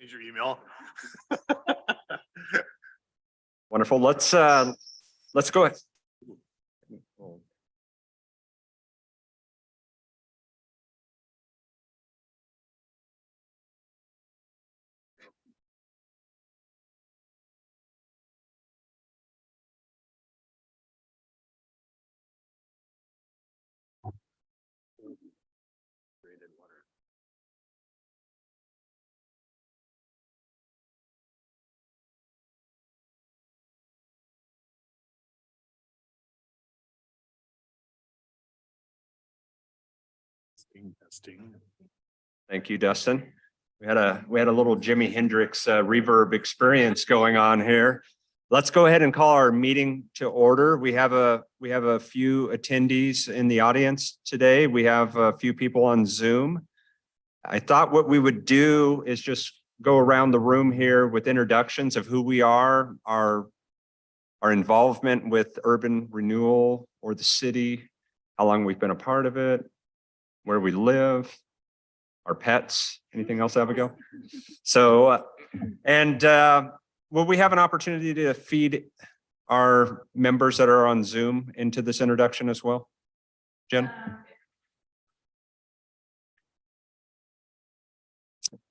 Use your email. Wonderful. Let's go ahead. Testing. Thank you, Dustin. We had a little Jimi Hendrix reverb experience going on here. Let's go ahead and call our meeting to order. We have a few attendees in the audience today. We have a few people on Zoom. I thought what we would do is just go around the room here with introductions of who we are, our involvement with urban renewal or the city, how long we've been a part of it, where we live, our pets, anything else, Abigail? So, will we have an opportunity to feed our members that are on Zoom into this introduction as well? Jen?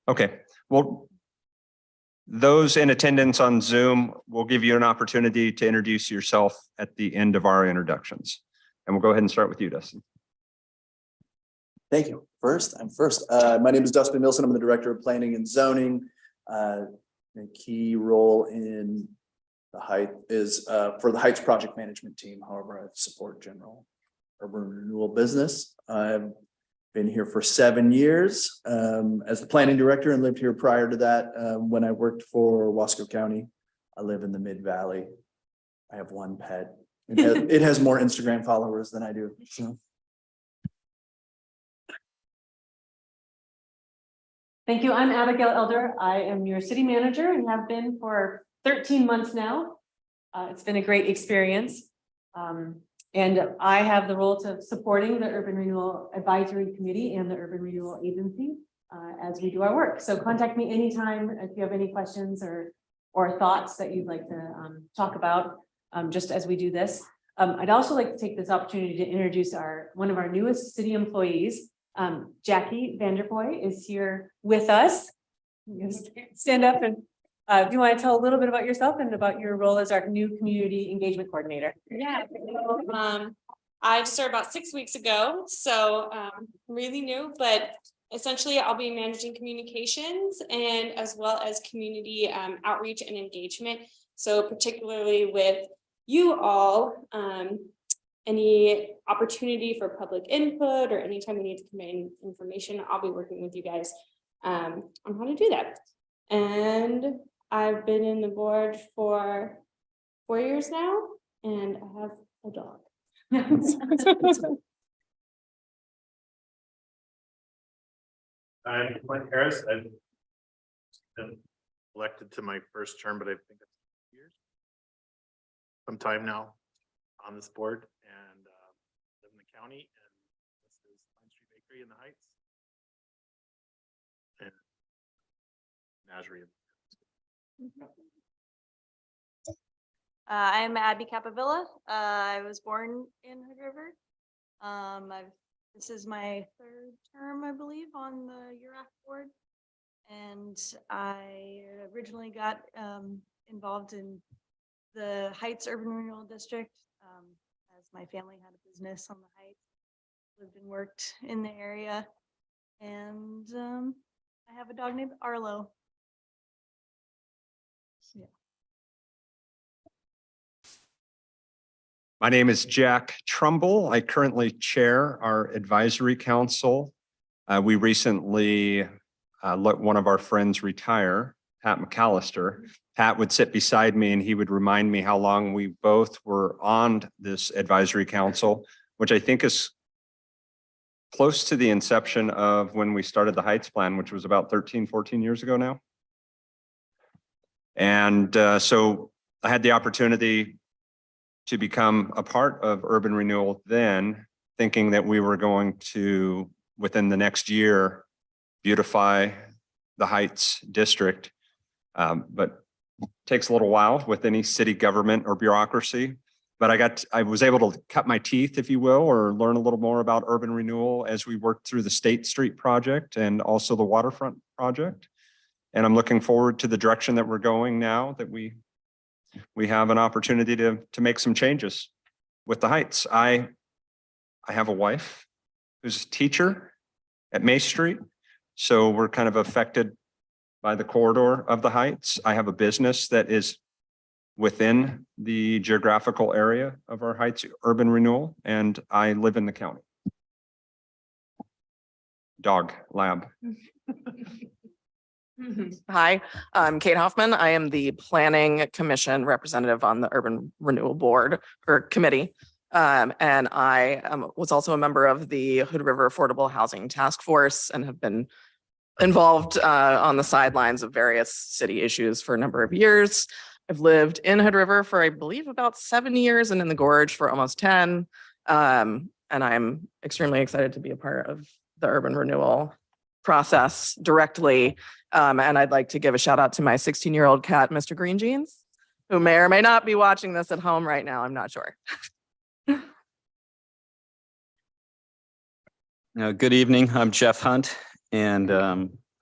Okay, well, those in attendance on Zoom, we'll give you an opportunity to introduce yourself at the end of our introductions. And we'll go ahead and start with you, Dustin. Thank you. I'm first. My name is Dustin Milson. I'm the Director of Planning and Zoning. A key role in the Heights is for the Heights project management team. However, I support general urban renewal business. I've been here for 7 years as the planning director and lived here prior to that when I worked for Wasco County. I live in the Mid-Valley. I have one pet. It has more Instagram followers than I do. So. Thank you. I'm Abigail Elder. I am your city manager and have been for 13 months now. It's been a great experience. And I have the role of supporting the Urban Renewal Advisory Committee and the Urban Renewal Agency as we do our work. So contact me anytime if you have any questions or thoughts that you'd like to talk about just as we do this. I'd also like to take this opportunity to introduce one of our newest city employees. Jackie Vanderpoy is here with us. Stand up and do you want to tell a little bit about yourself and about your role as our new community engagement coordinator? Yeah, I just started about 6 weeks ago, so really new, but essentially I'll be managing communications and as well as community outreach and engagement. So particularly with you all, any opportunity for public input or anytime we need to convey information, I'll be working with you guys on how to do that. And I've been in the board for 4 years now, and I have a dog. I'm Clint Harris. I've been elected to my first term, but I think it's years. Some time now on this board and live in the county, and this is Pine Street Bakery in the Heights. And Nazarene. I'm Abby Capavilla. I was born in Hood River. This is my 3rd term, I believe, on the URAC board. And I originally got involved in the Heights Urban Renewal District as my family had a business on the Heights, lived and worked in the area. And I have a dog named Arlo. Yeah. My name is Jack Trumbull. I currently chair our advisory council. We recently let one of our friends retire, Pat McAllister. Pat would sit beside me and he would remind me how long we both were on this advisory council, which I think is close to the inception of when we started the Heights Plan, which was about 13, 14 years ago now. And so I had the opportunity to become a part of urban renewal then, thinking that we were going to, within the next year, beautify the Heights district. But takes a little while with any city government or bureaucracy. But I was able to cut my teeth, if you will, or learn a little more about urban renewal as we worked through the State Street project and also the waterfront project. And I'm looking forward to the direction that we're going now that we have an opportunity to make some changes with the Heights. I have a wife who's a teacher at May Street, so we're kind of affected by the corridor of the Heights. I have a business that is within the geographical area of our Heights urban renewal, and I live in the county. Dog lab. Hi, I'm Kate Hoffman. I am the Planning Commission representative on the Urban Renewal Board or Committee. And I was also a member of the Hood River Affordable Housing Task Force and have been involved on the sidelines of various city issues for a number of years. I've lived in Hood River for, I believe, about 7 years and in the Gorge for almost 10. And I'm extremely excited to be a part of the urban renewal process directly. And I'd like to give a shout out to my 16-year-old cat, Mr. Green Jeans, who may or may not be watching this at home right now. I'm not sure. Good evening. I'm Jeff Hunt, and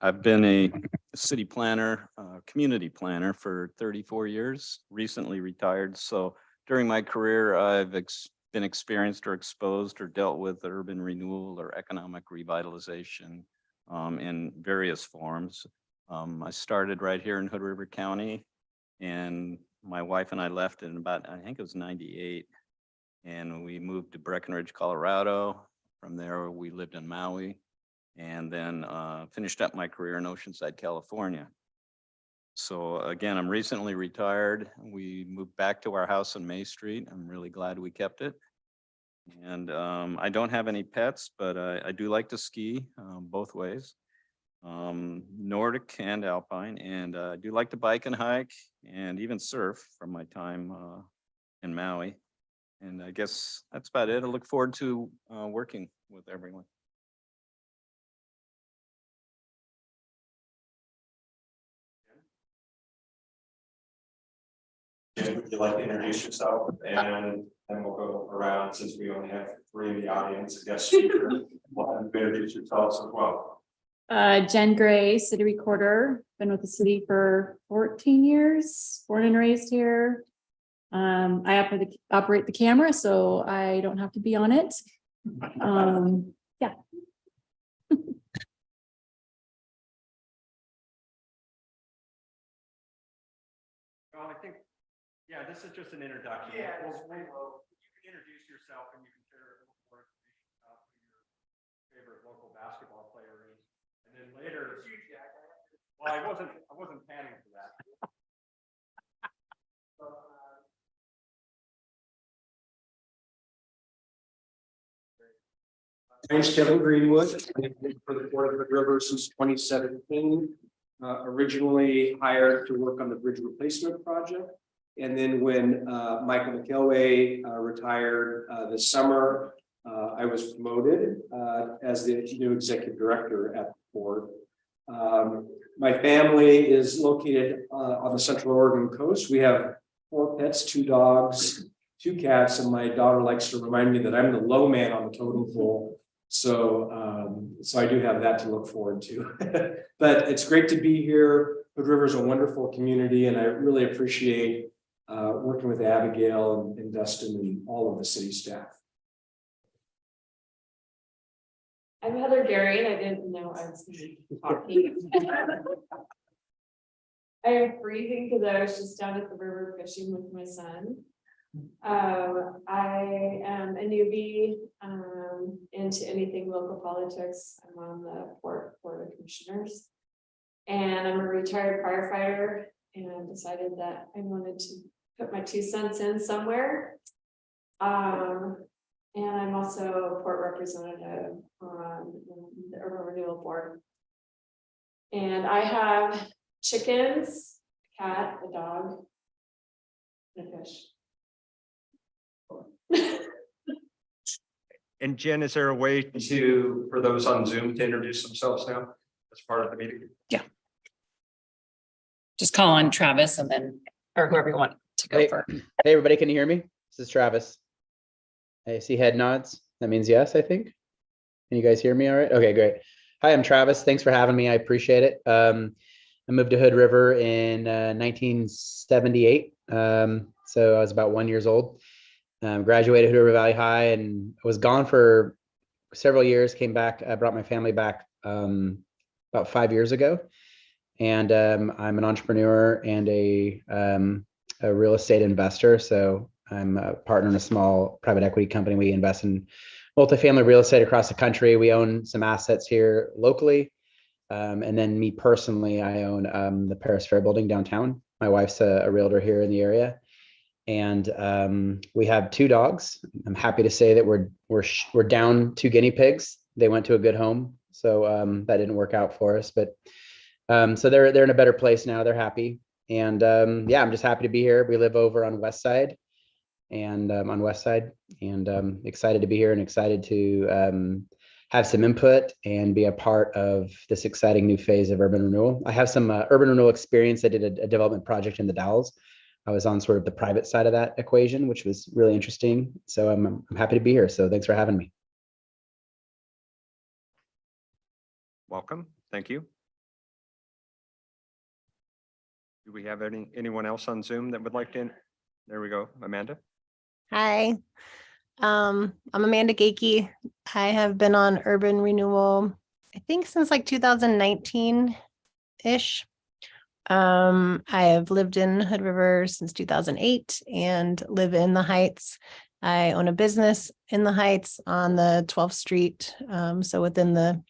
I've been a city planner, community planner for 34 years, recently retired. So during my career, I've been experienced or exposed or dealt with urban renewal or economic revitalization in various forms. I started right here in Hood River County, and my wife and I left in about, I think it was 98, and we moved to Breckenridge, Colorado. From there, we lived in Maui, and then finished up my career in Oceanside, California. So again, I'm recently retired. We moved back to our house on May Street. I'm really glad we kept it. And I don't have any pets, but I do like to ski both ways, Nordic and Alpine. And I do like to bike and hike and even surf from my time in Maui. And I guess that's about it. I look forward to working with everyone. Jim, would you like to introduce yourself? And then we'll go around, since we only have 3 in the audience, a guest speaker. We'll have you introduce yourselves as well. Jen Gray, city recorder, been with the city for 14 years, born and raised here. I operate the camera, so I don't have to be on it. Yeah. Well, I think, yeah, this is just an introduction. Yeah, you can introduce yourself and you can share a little more information about who your favorite local basketball player is. And then later, well, I wasn't panning for that. My name's Kevin Greenwood. I've been for the Board of Hood River since 2017. Originally hired to work on the bridge replacement project. And then when Michael McElway retired this summer, I was promoted as the new executive director at the board. My family is located on the Central Oregon coast. We have 4 pets, 2 dogs, 2 cats, and my daughter likes to remind me that I'm the low man on the totem pole. So, so I do have that to look forward to. But it's great to be here. Hood River is a wonderful community, and I really appreciate working with Abigail and Dustin and all of the city staff. I'm Heather Gary, and I didn't know I was going to be talking. I am freezing because I was just down at the river fishing with my son. I am a newbie into anything local politics. I'm on the board of commissioners, and I'm a retired firefighter, and I decided that I wanted to put my 2 cents in somewhere. And I'm also a port representative on the Urban Renewal Board. And I have chickens, a cat, a dog, and a fish. And Jen, is there a way to, for those on Zoom, to introduce themselves now as part of the meeting? Yeah. just call on Travis and then, or whoever you want to go Hey, for. hey, everybody, can you hear me? This is Travis. I see head nods. That means yes, I think. Can you guys hear me all right? Okay, great. Hi, I'm Travis. Thanks for having me. I appreciate it. I moved to Hood River in 1978. So I was about 1 year old. Graduated Hood River Valley High and was gone for several years, came back, I brought my family back about 5 years ago. And I'm an entrepreneur and a real estate investor. So I'm a partner in a small private equity company. We invest in multifamily real estate across the country. We own some assets here locally. And then me personally, I own the Paris Fair building downtown. My wife's a realtor here in the area. And we have 2 dogs. I'm happy to say that we're down 2 guinea pigs. They went to a good home. So that didn't work out for us, but so they're in a better place now. They're happy. And yeah, I'm just happy to be here. We live over on West Side and excited to be here and excited to have some input and be a part of this exciting new phase of urban renewal. I have some urban renewal experience. I did a development project in the Dalles. I was on sort of the private side of that equation, which was really interesting. So I'm happy to be here. So thanks for having me. Welcome. Thank you. Do we have anyone else on Zoom that would like to? There we go. Amanda. Hi, I'm Amanda Gakey. I have been on urban renewal, I think since like 2019-ish. I have lived in Hood River since 2008 and live in the Heights. I own a business in the Heights on the 12th Street, so within the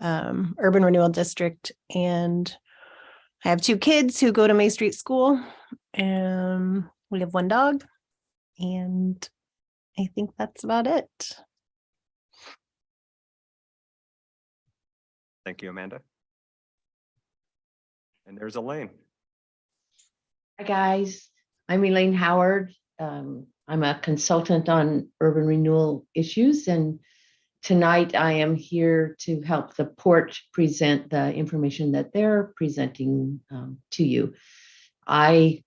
urban renewal district. And I have 2 kids who go to May Street School. We have 1 dog. And I think that's about it. Thank you, Amanda. And there's Elaine. Hi, guys. I'm Elaine Howard. I'm a consultant on urban renewal issues, and tonight I am here to help the port present the information that they're presenting to you. I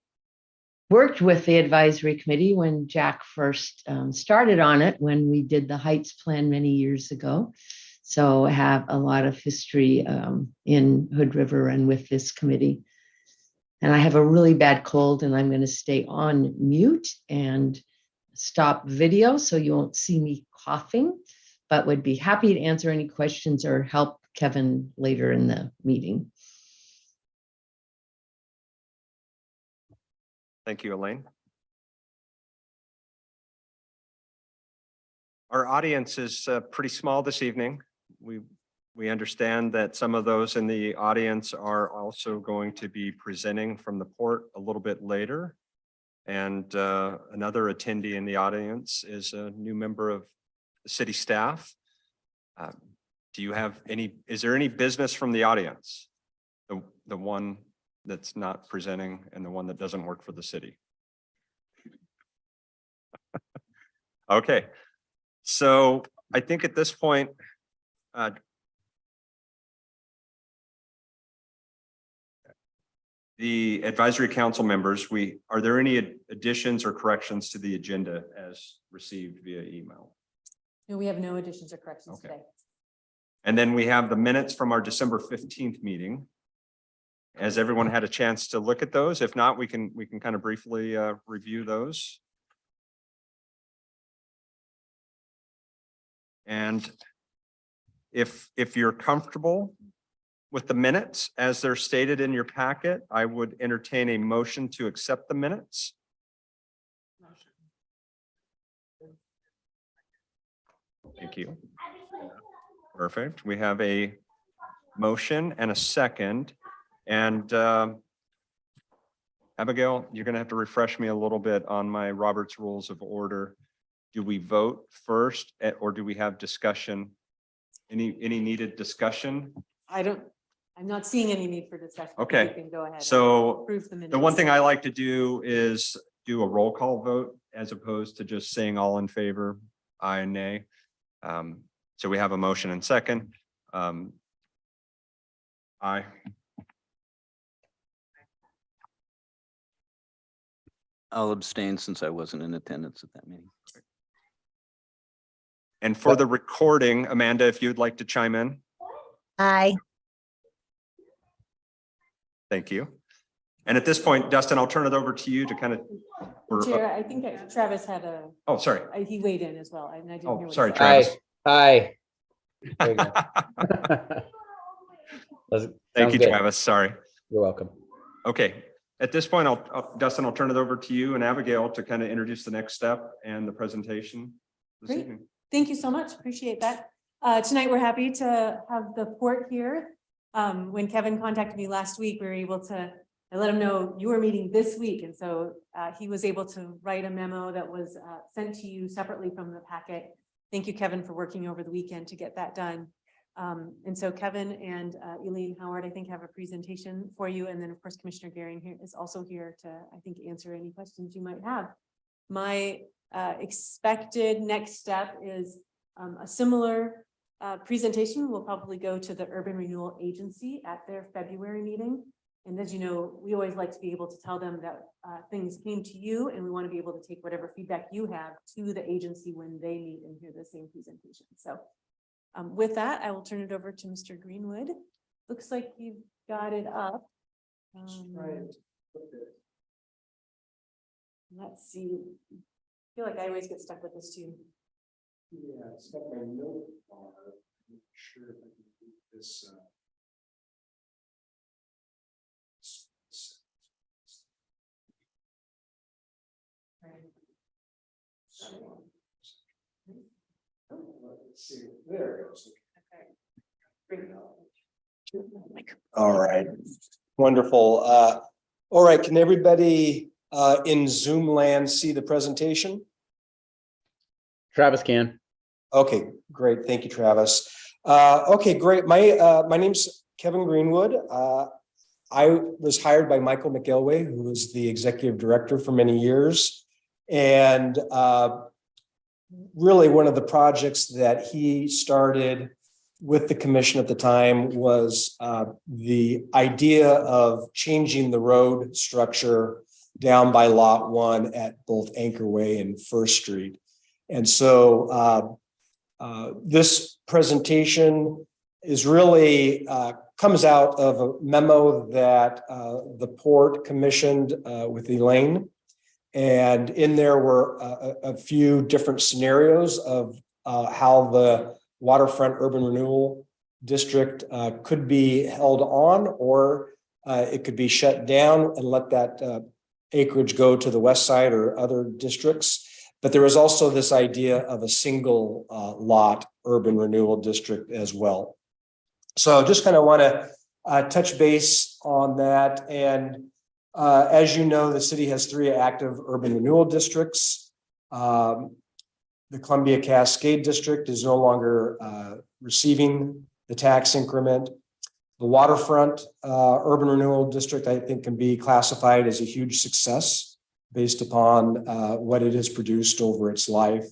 worked with the advisory committee when Jack first started on it, when we did the Heights plan many years ago. So I have a lot of history in Hood River and with this committee. And I have a really bad cold, and I'm going to stay on mute and stop video so you won't see me coughing, but would be happy to answer any questions or help Kevin later in the meeting. Thank you, Elaine. Our audience is pretty small this evening. We understand that some of those in the audience are also going to be presenting from the port a little bit later. And another attendee in the audience is a new member of the city staff. Do you have is there any business from the audience? The one that's not presenting and the one that doesn't work for the city? Okay, so I think at this point, the advisory council members, are there any additions or corrections to the agenda as received via email? No, we have no additions or corrections Okay. today. And then we have the minutes from our December 15th meeting. Has everyone had a chance to look at those? If not, we can kind of briefly review those. And if you're comfortable with the minutes as they're stated in your packet, I would entertain a motion to accept the minutes. Thank you. Perfect. We have a motion and a second. And Abigail, you're going to have to refresh me a little bit on my Robert's Rules of Order. Do we vote first or do we have discussion? Any needed discussion? I'm not seeing any need for discussion. Okay. You can go ahead and So approve the minutes. the one thing I like to do is do a roll call vote as opposed to just saying all in favor, aye and nay. So we have a motion and second. Aye. I'll abstain since I wasn't in attendance at that meeting. And for the recording, Amanda, if you'd like to chime in, Aye. thank you. And at this point, Dustin, I'll turn it over to you to kind of. Chair, I think that Travis had a, Oh, sorry. he weighed in as well. And I didn't hear Oh, what he sorry, said. Travis. Aye. There you go. Thank Sounds you, good. Travis. Sorry. You're welcome. Okay. At this point, Dustin, I'll turn it over to you and Abigail to kind of introduce the next step and the presentation this Great. evening. Thank you so much. Appreciate that. Tonight, we're happy to have the port here. When Kevin contacted me last week, we were able to, I let him know you were meeting this week. And so he was able to write a memo that was sent to you separately from the packet. Thank you, Kevin, for working over the weekend to get that done. And so Kevin and Elaine Howard, I think, have a presentation for you. And then, of course, Commissioner Garing here is also here to, I think, answer any questions you might have. My expected next step is a similar presentation will probably go to the Urban Renewal Agency at their February meeting. And as you know, we always like to be able to tell them that things came to you, and we want to be able to take whatever feedback you have to the agency when they meet and hear the same presentation. So with that, I will turn it over to Mr. Greenwood. Looks like you've got it up. Let's see. I feel like I always get stuck with this too. Yeah, it's got my note bar. I'm not sure if I can do this. Let's see, there it goes. All right, wonderful. All right, can everybody in Zoom land see the presentation? Travis can. Okay, great. Thank you, Travis. Okay, great. My name's Kevin Greenwood. I was hired by Michael McElway, who was the executive director for many years. And really one of the projects that he started with the commission at the time was the idea of changing the road structure down by Lot 1 at both Anchorway and First Street. And so this presentation is really comes out of a memo that the port commissioned with Elaine. And in there were a few different scenarios of how the waterfront urban renewal district could be held on, or it could be shut down and let that acreage go to the west side or other districts. But there was also this idea of a single lot urban renewal district as well. So just kind of want to touch base on that. And as you know, the city has 3 active urban renewal districts. The Columbia Cascade District is no longer receiving the tax increment. The waterfront urban renewal district, I think, can be classified as a huge success based upon what it has produced over its life.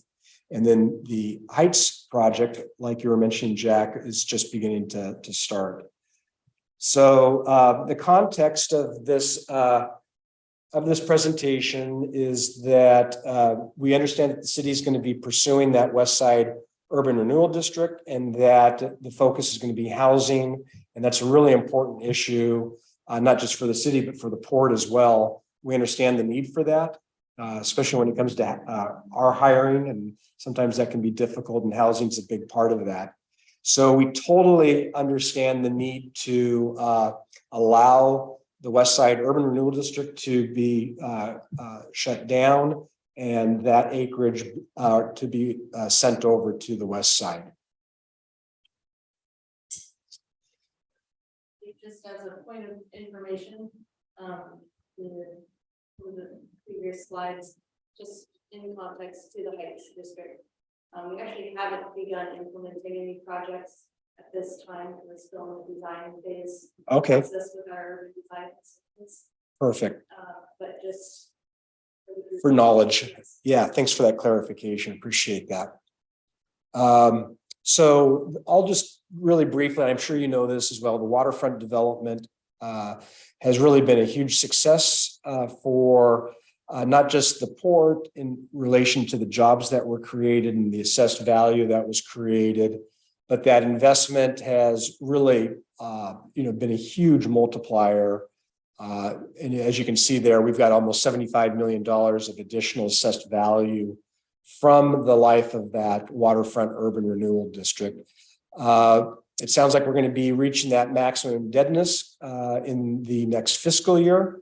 And then the Heights project, like you were mentioning, Jack, is just beginning to start. So the context of this presentation is that we understand that the city is going to be pursuing that West Side Urban Renewal District, and that the focus is going to be housing. And that's a really important issue, not just for the city, but for the port as well. We understand the need for that, especially when it comes to our hiring, and sometimes that can be difficult, and housing is a big part of that. So we totally understand the need to allow the West Side Urban Renewal District to be shut down, and that acreage to be sent over to the west side. Just as a point of information, the previous slides, just in context to the Heights District. We actually haven't begun implementing any projects at this time. We're still in the design phase. Okay. Process with our design consultants. Perfect. But just For knowledge. Yeah, thanks for that clarification. Appreciate that. So I'll just really briefly, I'm sure you know this as well, the waterfront development has really been a huge success for not just the port in relation to the jobs that were created and the assessed value that was created, but that investment has really, been a huge multiplier. And as you can see there, we've got almost $75 million of additional assessed value from the life of that waterfront urban renewal district. It sounds like we're going to be reaching that maximum indebtedness in the next fiscal year.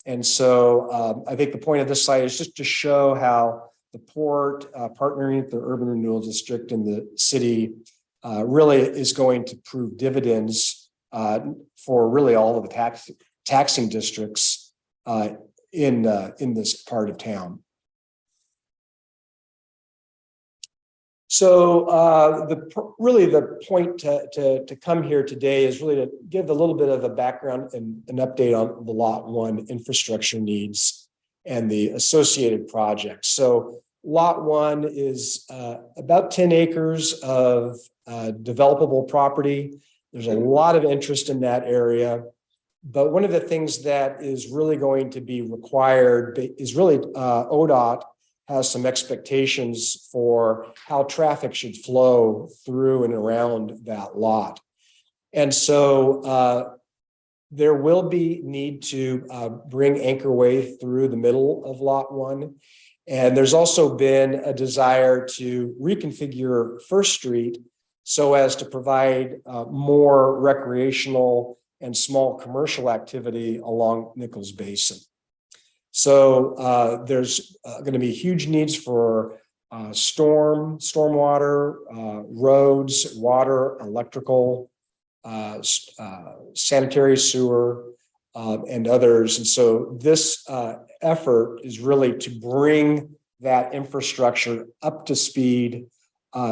And so I think the point of this slide is just to show how the port partnering with the urban renewal district and the city really is going to prove dividends for really all of the taxing districts in this part of town. So the point to come here today is really to give a little bit of a background and an update on the Lot 1 infrastructure needs and the associated projects. So Lot 1 is about 10 acres of developable property. There's a lot of interest in that area. But one of the things that is really going to be required is really ODOT has some expectations for how traffic should flow through and around that lot. And so there will be need to bring anchorway through the middle of Lot 1. And there's also been a desire to reconfigure First Street so as to provide more recreational and small commercial activity along Nichols Basin. So there's going to be huge needs for stormwater, roads, water, electrical, sanitary sewer, and others. And so this effort is really to bring that infrastructure up to speed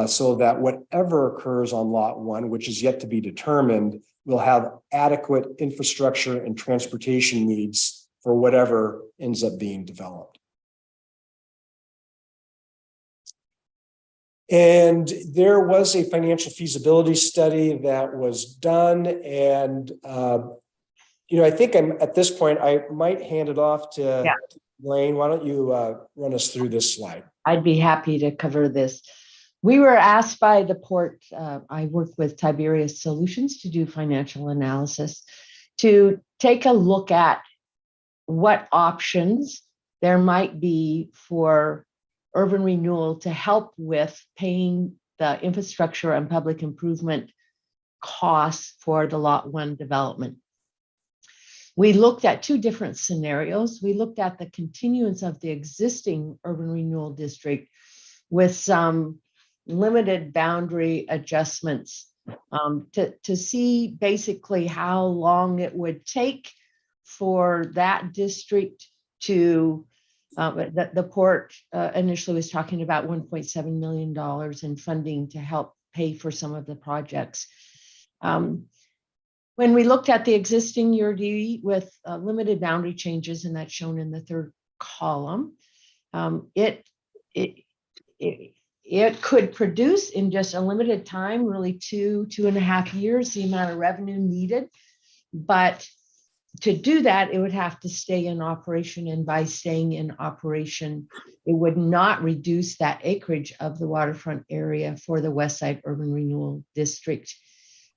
so that whatever occurs on Lot 1, which is yet to be determined, will have adequate infrastructure and transportation needs for whatever ends up being developed. And there was a financial feasibility study that was done. And, I think I'm at this point, I might hand it off to Blaine. Why don't you run us through this slide? I'd be happy to cover this. We were asked by the port, I work with Tiberius Solutions to do financial analysis, to take a look at what options there might be for urban renewal to help with paying the infrastructure and public improvement costs for the Lot 1 development. We looked at two different scenarios. We looked at the continuance of the existing urban renewal district with some limited boundary adjustments to see basically how long it would take for that district to, the port initially was talking about $1.7 million in funding to help pay for some of the projects. When we looked at the existing URD with limited boundary changes, and that's shown in the third column, it could produce in just a limited time, really 2.5 years, the amount of revenue needed. But to do that, it would have to stay in operation. And by staying in operation, it would not reduce that acreage of the waterfront area for the West Side Urban Renewal District.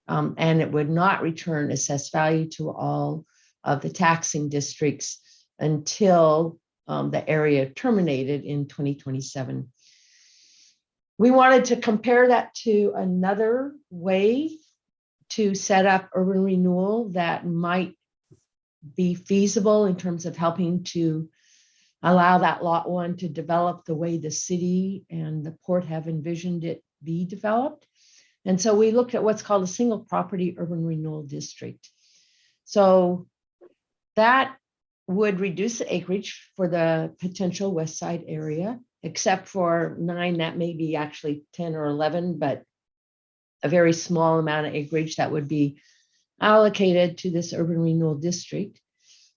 And it would not return assessed value to all of the taxing districts until the area terminated in 2027. We wanted to compare that to another way to set up urban renewal that might be feasible in terms of helping to allow that Lot 1 to develop the way the city and the port have envisioned it be developed. And so we looked at what's called a single property urban renewal district. So that would reduce the acreage for the potential West Side area, except for 9, that may be actually 10 or 11, but a very small amount of acreage that would be allocated to this urban renewal district.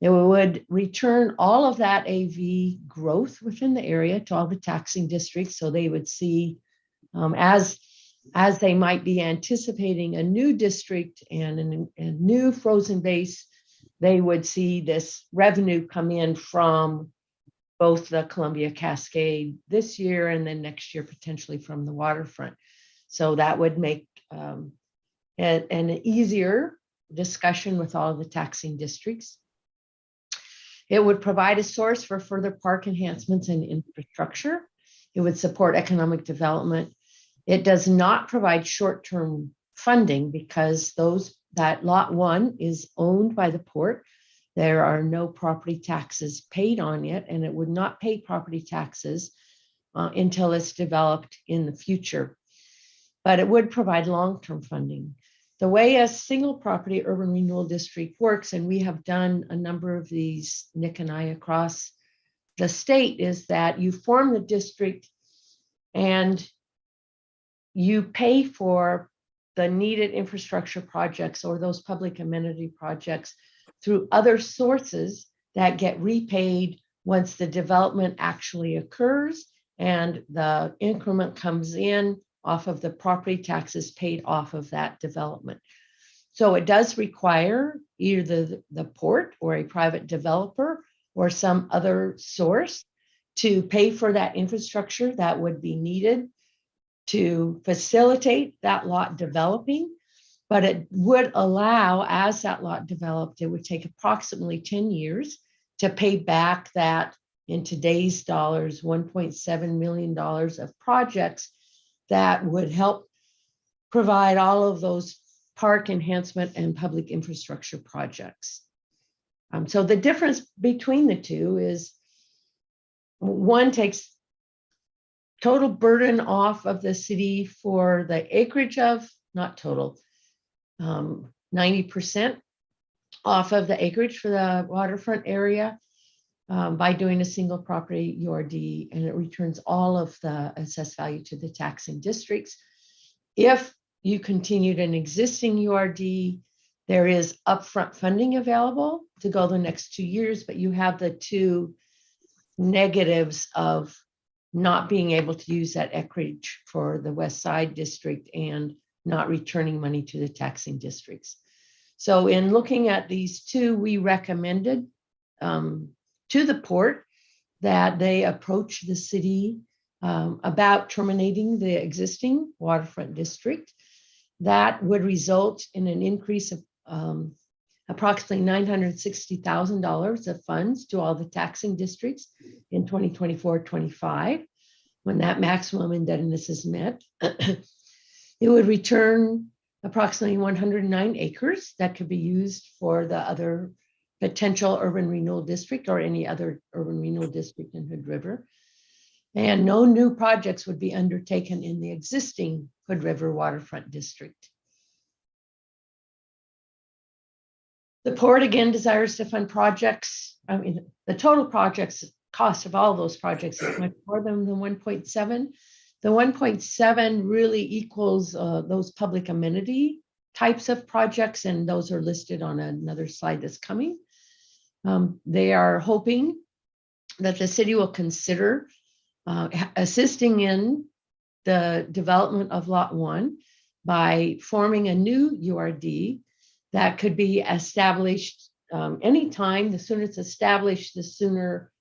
It would return all of that AV growth within the area to all the taxing districts. So they would see, as they might be anticipating a new district and a new frozen base, they would see this revenue come in from both the Columbia Cascade this year and then next year potentially from the waterfront. So that would make an easier discussion with all the taxing districts. It would provide a source for further park enhancements and infrastructure. It would support economic development. It does not provide short-term funding because that lot 1 is owned by the port. There are no property taxes paid on it, and it would not pay property taxes until it's developed in the future. But it would provide long-term funding. The way a single property urban renewal district works, and we have done a number of these, Nick and I, across the state, is that you form the district and you pay for the needed infrastructure projects or those public amenity projects through other sources that get repaid once the development actually occurs and the increment comes in off of the property taxes paid off of that development. So it does require either the port or a private developer or some other source to pay for that infrastructure that would be needed to facilitate that lot developing. But it would allow, as that lot developed, it would take approximately 10 years to pay back that, in today's dollars, $1.7 million of projects that would help provide all of those park enhancement and public infrastructure projects. So the difference between the two is one takes total burden off of the city for the acreage of, not total, 90% off of the acreage for the waterfront area by doing a single property URD, and it returns all of the assessed value to the taxing districts. If you continued an existing URD, there is upfront funding available to go the next 2 years, but you have the two negatives of not being able to use that acreage for the West Side district and not returning money to the taxing districts. So in looking at these two, we recommended to the port that they approach the city about terminating the existing waterfront district. That would result in an increase of approximately $960,000 of funds to all the taxing districts in 2024-25, when that maximum indebtedness is met. It would return approximately 109 acres that could be used for the other potential urban renewal district or any other urban renewal district in Hood River. And no new projects would be undertaken in the existing Hood River waterfront district. The port again desires to fund projects. I mean, the total projects cost of all those projects is much more than the 1.7. The 1.7 really equals those public amenity types of projects, and those are listed on another slide that's coming. They are hoping that the city will consider assisting in the development of Lot 1 by forming a new URD that could be established anytime. The sooner it's established, the sooner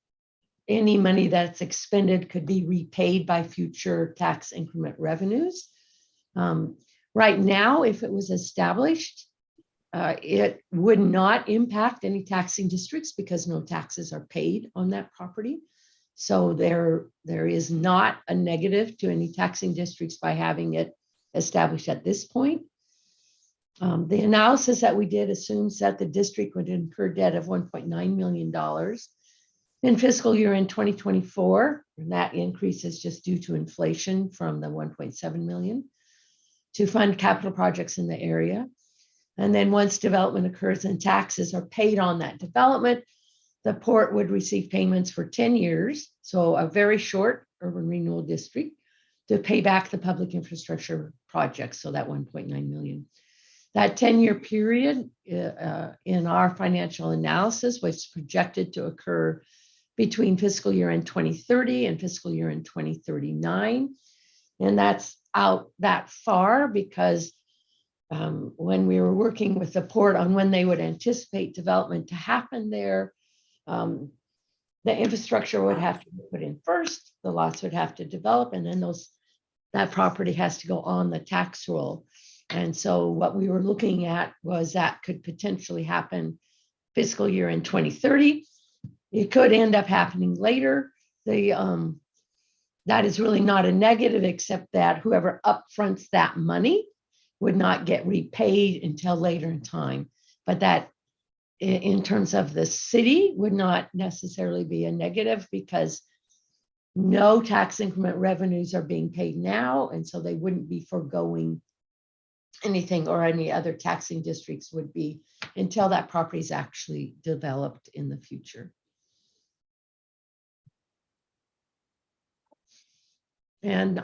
any money that's expended could be repaid by future tax increment revenues. Right now, if it was established, it would not impact any taxing districts because no taxes are paid on that property. So there is not a negative to any taxing districts by having it established at this point. The analysis that we did assumes that the district would incur debt of $1.9 million in fiscal year in 2024, and that increase is just due to inflation from the 1.7 million to fund capital projects in the area. And then once development occurs and taxes are paid on that development, the port would receive payments for 10 years, so a very short urban renewal district, to pay back the public infrastructure projects, so that 1.9 million. That 10-year period in our financial analysis was projected to occur between fiscal year end 2030 and fiscal year end 2039. And that's out that far because when we were working with the port on when they would anticipate development to happen there, the infrastructure would have to be put in first, the lots would have to develop, and then that property has to go on the tax roll. And so what we were looking at was that could potentially happen fiscal year in 2030. It could end up happening later. That is really not a negative, except that whoever upfronts that money would not get repaid until later in time. But that in terms of the city would not necessarily be a negative, because no tax increment revenues are being paid now, and so they wouldn't be foregoing anything, or any other taxing districts would be, until that property is actually developed in the future. And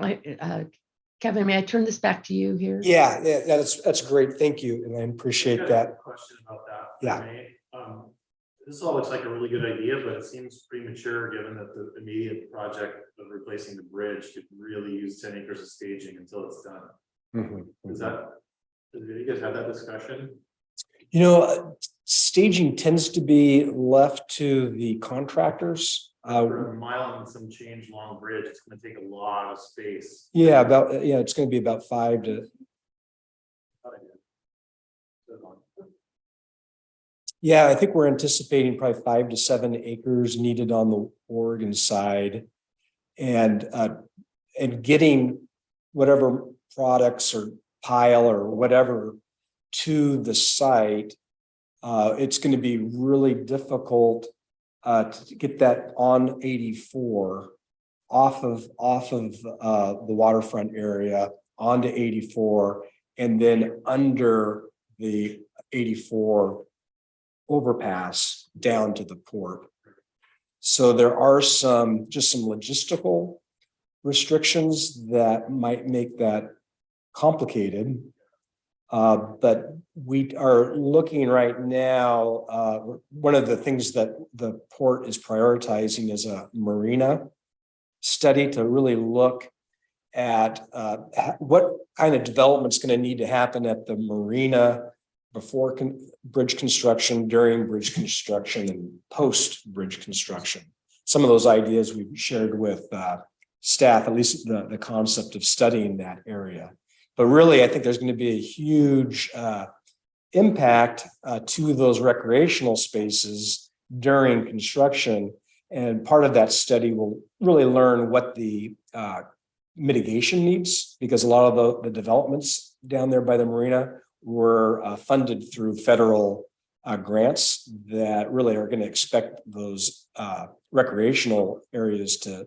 Kevin, may I turn this back to you here? Yeah, that's great. Thank you. And I appreciate that. Question about that. Yeah. This all looks like a really good idea, but it seems premature given that the immediate project of replacing the bridge could really use 10 acres of staging until it's done. Did you guys have that discussion? You know, staging tends to be left to the contractors. For a mile and some change long bridge, it's going to take a lot of space. Yeah, it's going to be about 5 to. Yeah, I think we're anticipating probably 5 to 7 acres needed on the Oregon side, and getting whatever products or pile or whatever to the site. It's going to be really difficult to get that on 84 off of the waterfront area onto 84, and then under the 84 overpass down to the port. So there are some logistical restrictions that might make that complicated. But we are looking right now, one of the things that the port is prioritizing is a marina study to really look at what kind of development is going to need to happen at the marina before bridge construction, during bridge construction, and post-bridge construction. Some of those ideas we've shared with staff, at least the concept of studying that area. But really, I think there's going to be a huge impact to those recreational spaces during construction. And part of that study will really learn what the mitigation needs, because a lot of the developments down there by the marina were funded through federal grants that really are going to expect those recreational areas to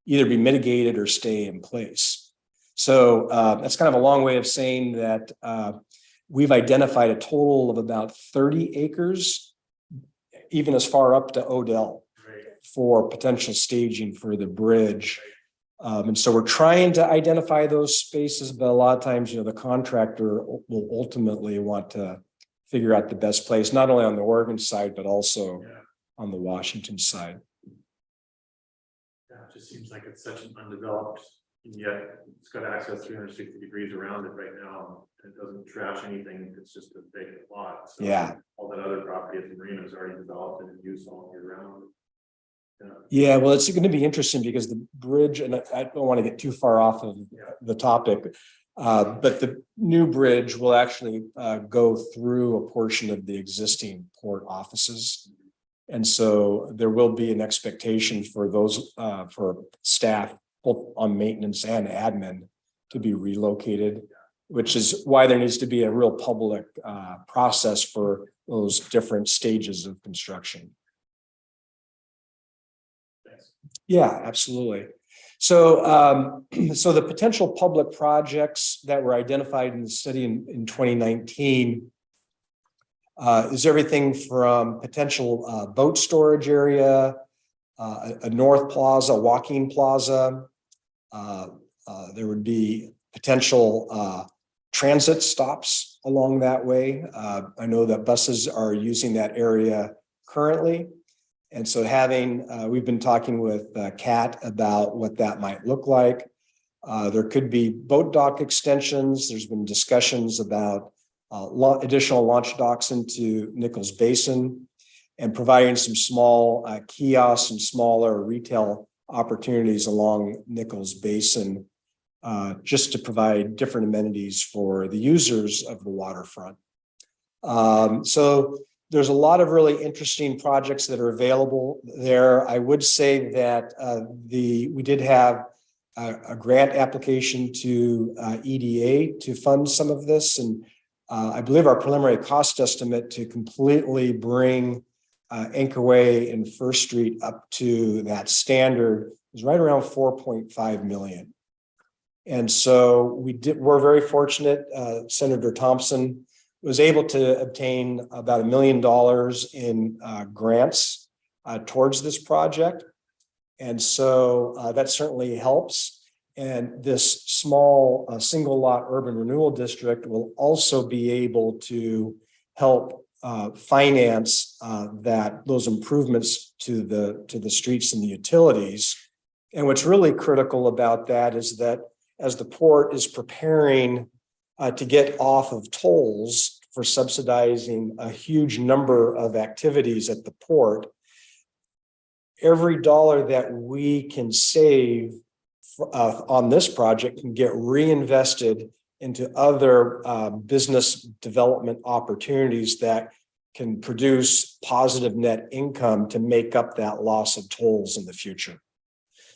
either be mitigated or stay in place. So that's kind of a long way of saying that we've identified a total of about 30 acres, even as far up to Odell, for potential staging for the bridge. And so we're trying to identify those spaces, but a lot of times, the contractor will ultimately want to figure out the best place, not only on the Oregon side, but also on the Washington side. Yeah, it just seems like it's such an undeveloped, and yet it's got access 360 degrees around it right now. It doesn't trash anything. It's just a vacant lot. So all that other property at the marina is already developed and in use all year round. Yeah, well, it's going to be interesting because the bridge, and I don't want to get too far off of the topic, but the new bridge will actually go through a portion of the existing port offices. And so there will be an expectation for those, for staff, both on maintenance and admin, to be relocated, which is why there needs to be a real public process for those different stages of construction. Yeah, absolutely. So, so the potential public projects that were identified in the study in 2019 is everything from potential boat storage area, a north plaza, a walking plaza. There would be potential transit stops along that way. I know that buses are using that area currently. And so we've been talking with Kat about what that might look like. There could be boat dock extensions. There's been discussions about additional launch docks into Nichols Basin. and providing some small kiosks and smaller retail opportunities along Nichols Basin, just to provide different amenities for the users of the waterfront. So there's a lot of really interesting projects that are available there. I would say that we did have a grant application to EDA to fund some of this, and I believe our preliminary cost estimate to completely bring Anchorway and First Street up to that standard is right around 4.5 million. And so we're very fortunate. Senator Thompson was able to obtain about $1 million in grants towards this project. And so that certainly helps. And this small single lot urban renewal district will also be able to help finance those improvements to the streets and the utilities. And what's really critical about that is that as the port is preparing to get off of tolls for subsidizing a huge number of activities at the port, every dollar that we can save on this project can get reinvested into other business development opportunities that can produce positive net income to make up that loss of tolls in the future.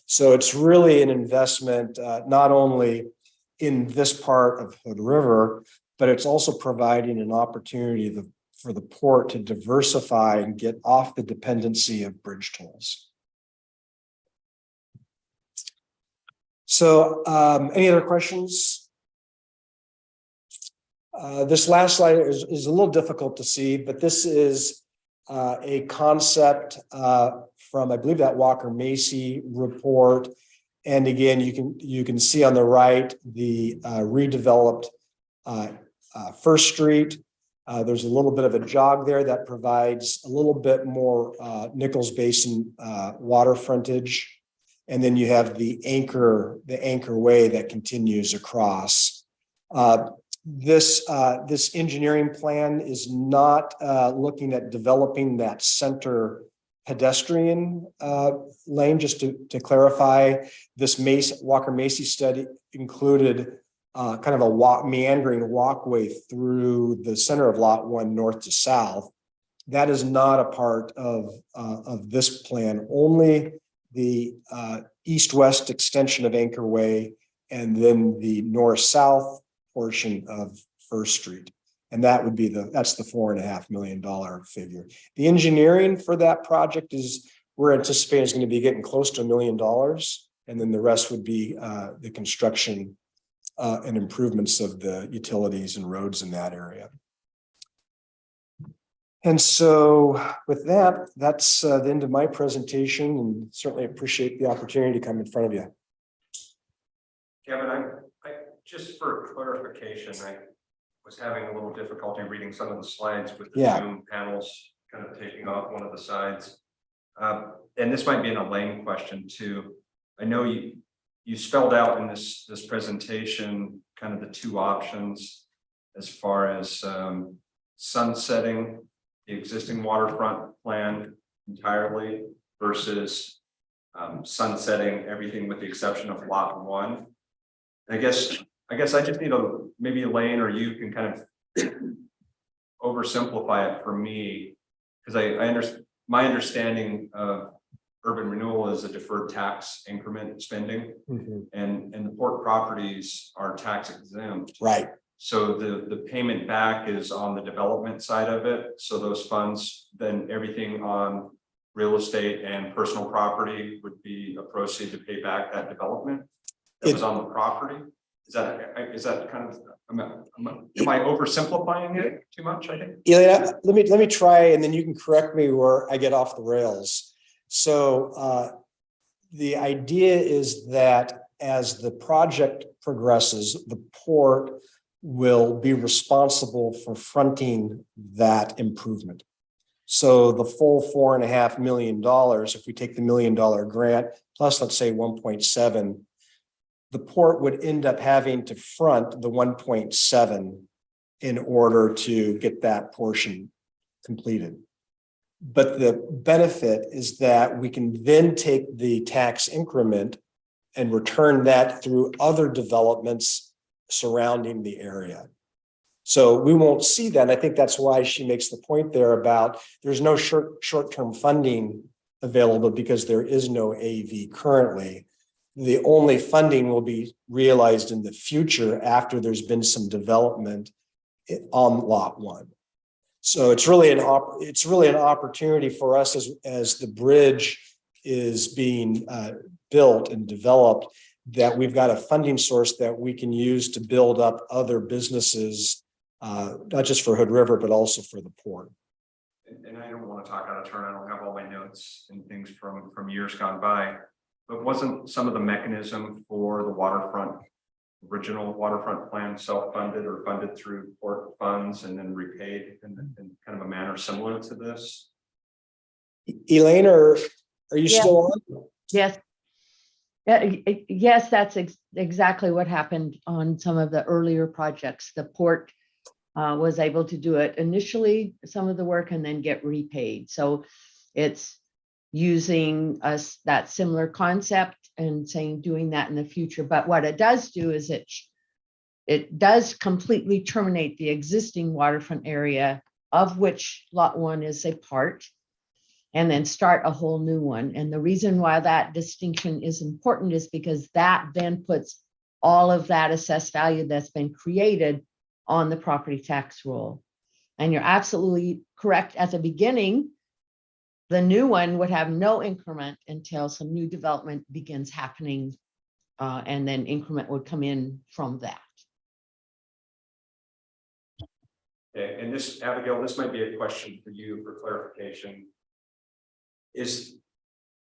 So it's really an investment, not only in this part of Hood River, but it's also providing an opportunity for the port to diversify and get off the dependency of bridge tolls. So any other questions? This last slide is a little difficult to see, but this is a concept from, I believe, that Walker Macy report. And again, you can see on the right the redeveloped First Street. There's a little bit of a jog there that provides a little bit more Nichols Basin water frontage. And then you have the anchor way that continues across. This engineering plan is not looking at developing that center pedestrian lane. Just to clarify, this Walker Macy study included kind of a meandering walkway through the center of Lot 1 north to south. That is not a part of this plan. Only the east-west extension of Anchor Way and then the north-south portion of First Street. And that would be that's the $4.5 million figure. The engineering for that project we're anticipating is going to be getting close to $1 million. And then the rest would be the construction and improvements of the utilities and roads in that area. And so with that, that's the end of my presentation, and certainly appreciate the opportunity to come in front of you. Kevin, I just for clarification, I was having a little difficulty reading some of the slides with the Zoom panels kind of taking off one of the sides. And this might be an Elaine question too. I know you spelled out in this presentation kind of the two options as far as sunsetting the existing waterfront plan entirely versus sunsetting everything with the exception of Lot 1. I guess I just need maybe Elaine or you can kind of oversimplify it for me, because I understand my understanding of urban renewal is a deferred tax increment spending, and the port properties are tax exempt. Right. So the payment back is on the development side of it. So those funds, then everything on real estate and personal property would be a proceed to pay back that development that was on the property. Is that kind of, am I oversimplifying it too much? I think. Yeah, let me try, and then you can correct me where I get off the rails. So the idea is that as the project progresses, the port will be responsible for fronting that improvement. So the full $4.5 million, if we take the $1 million grant plus, let's say 1.7, the port would end up having to front the 1.7 in order to get that portion completed. But the benefit is that we can then take the tax increment and return that through other developments surrounding the area. So we won't see that. And I think that's why she makes the point there about there's no short-term funding available because there is no AV currently. The only funding will be realized in the future after there's been some development on lot one. So it's really an opportunity for us as the bridge is being built and developed, that we've got a funding source that we can use to build up other businesses, not just for Hood River, but also for the port. And I don't want to talk out of turn. I don't have all my notes and things from years gone by, but wasn't some of the mechanism for the original waterfront plan self-funded or funded through port funds and then repaid in kind of a manner similar to this? Elaine, are you Yeah. still on? Yes. Yes, that's exactly what happened on some of the earlier projects. The port was able to do it initially, some of the work, and then get repaid. So it's using that similar concept and saying doing that in the future. But what it does do is it does completely terminate the existing waterfront area, of which lot one is a part, and then start a whole new one. And the reason why that distinction is important is because that then puts all of that assessed value that's been created on the property tax roll. And you're absolutely correct. At the beginning, the new one would have no increment until some new development begins happening, and then increment would come in from that. Okay, and this, Abigail, this might be a question for you for clarification.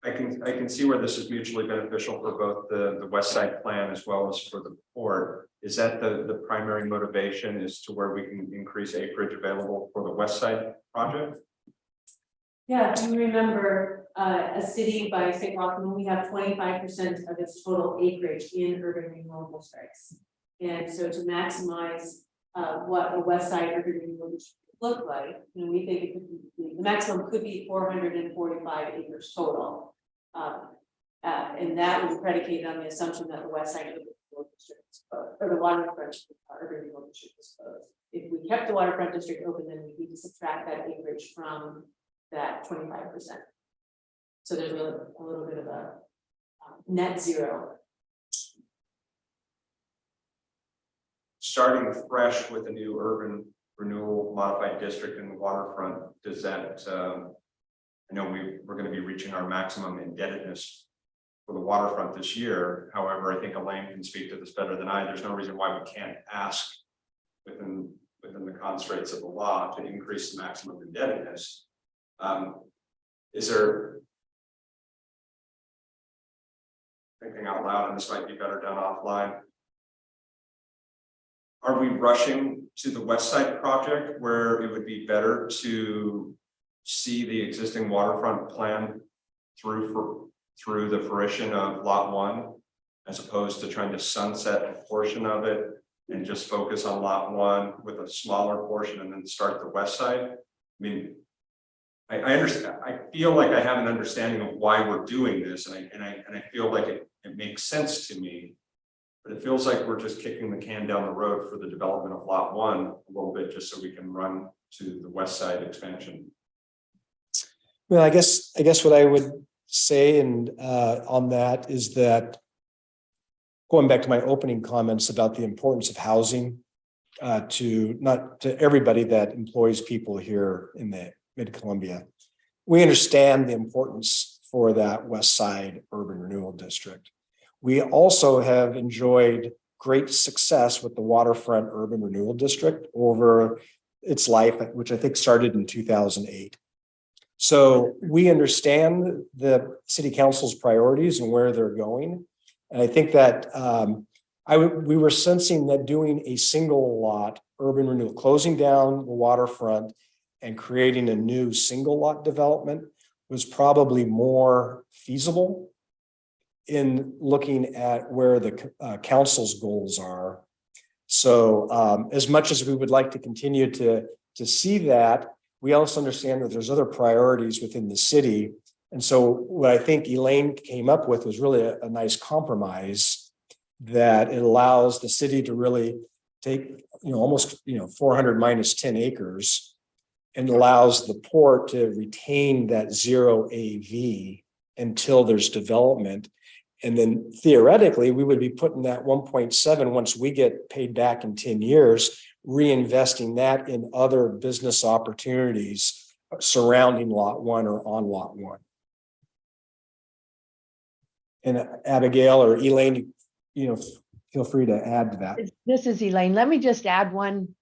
I can see where this is mutually beneficial for both the west side plan as well as for the port. Is that the primary motivation as to where we can increase acreage available for the west side project? Yeah, if you remember, a city by St. Rockland, we have 25% of its total acreage in urban renewal districts. And so to maximize what a west side urban renewal district look like, we think it could be, the maximum could be 445 acres total. And that was predicated on the assumption that the west side urban renewal district is closed, or the waterfront urban renewal district is closed. If we kept the waterfront district open, then we need to subtract that acreage from that 25%. So there's a little bit of a net zero. Starting fresh with a new urban renewal modified district in the waterfront, does that, I know we're going to be reaching our maximum indebtedness for the waterfront this year. However, I think Elaine can speak to this better than I. There's no reason why we can't ask within the constraints of the law to increase the maximum indebtedness. Is there, thinking out loud, and this might be better done offline, are we rushing to the west side project where it would be better to see the existing waterfront plan through the fruition of lot one, as opposed to trying to sunset a portion of it and just focus on lot one with a smaller portion and then start the west side? I mean, I understand. I feel like I have an understanding of why we're doing this, and I feel like it makes sense to me. But it feels like we're just kicking the can down the road for the development of lot one a little bit, just so we can run to the west side expansion. Well, I guess what I would say and on that is that, going back to my opening comments about the importance of housing to everybody that employs people here in the Mid-Columbia, we understand the importance for that west side urban renewal district. We also have enjoyed great success with the waterfront urban renewal district over its life, which I think started in 2008. So we understand the city council's priorities and where they're going. And I think that we were sensing that doing a single lot urban renewal, closing down the waterfront and creating a new single lot development was probably more feasible in looking at where the council's goals are. So as much as we would like to continue to see that, we also understand that there's other priorities within the city. And so what I think Elaine came up with was really a nice compromise that it allows the city to really take, almost, 400 minus 10 acres and allows the port to retain that zero AV until there's development. And then theoretically, we would be putting that 1.7 once we get paid back in 10 years, reinvesting that in other business opportunities surrounding lot one or on lot one. And Abigail or Elaine, feel free to add to that. This is Elaine. Let me just add one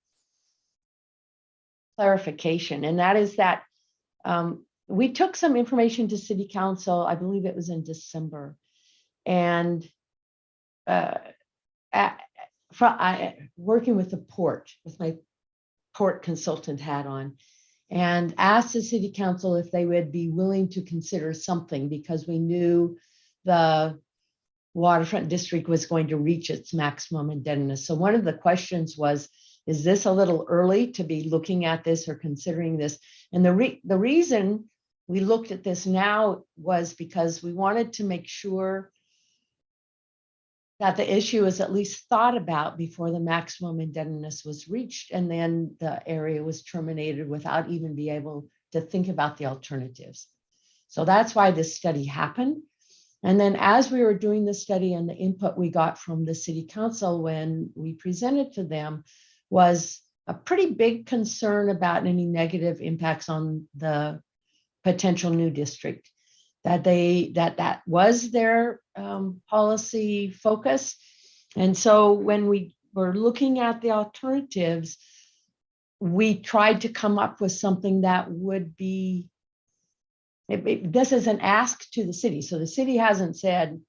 clarification, and that is that we took some information to City Council, I believe it was in December, and working with the port, with my port consultant hat on, and asked the City Council if they would be willing to consider something, because we knew the waterfront district was going to reach its maximum indebtedness. So one of the questions was, is this a little early to be looking at this or considering this? And the reason we looked at this now was because we wanted to make sure that the issue is at least thought about before the maximum indebtedness was reached, and then the area was terminated without even being able to think about the alternatives. So that's why this study happened. And then as we were doing the study and the input we got from the City Council when we presented to them was a pretty big concern about any negative impacts on the potential new district. That was their policy focus. And so when we were looking at the alternatives, we tried to come up with something that would be, this is an ask to the city. So the city hasn't said,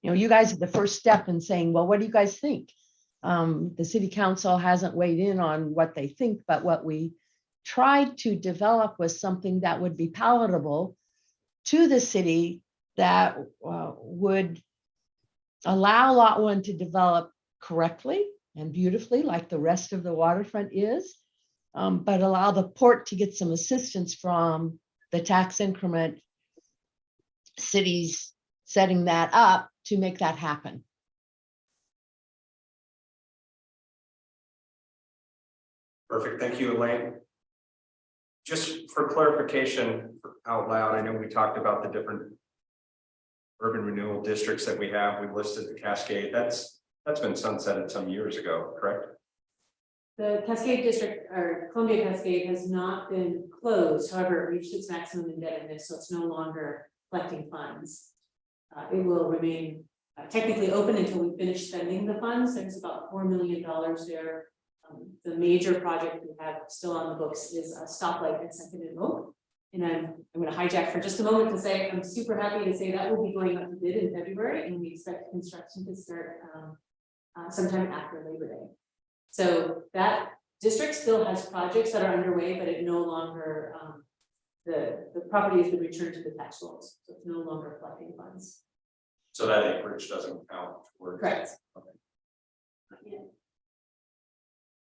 you guys are the first step in saying, well, what do you guys think? The City Council hasn't weighed in on what they think, but what we tried to develop was something that would be palatable to the city, that would allow lot one to develop correctly and beautifully like the rest of the waterfront is, but allow the port to get some assistance from the tax increment cities setting that up to make that happen. Perfect. Thank you, Elaine. Just for clarification out loud, I know we talked about the different urban renewal districts that we have. We listed the Cascade. That's been sunsetted some years ago, correct? The Cascade District, or Columbia Cascade, has not been closed. However, it reached its maximum indebtedness, so it's no longer collecting funds. It will remain technically open until we finish spending the funds. There's about $4 million there. The major project we have still on the books is a stoplight at Second and Oak. And I'm going to hijack for just a moment to say I'm super happy to say that will be going up to bid in February, and we expect construction to start sometime after Labor Day. So that district still has projects that are underway, but it no longer the property has been returned to the tax rolls, so it's no longer collecting funds. So that acreage doesn't count towards. Correct. Okay. Yeah.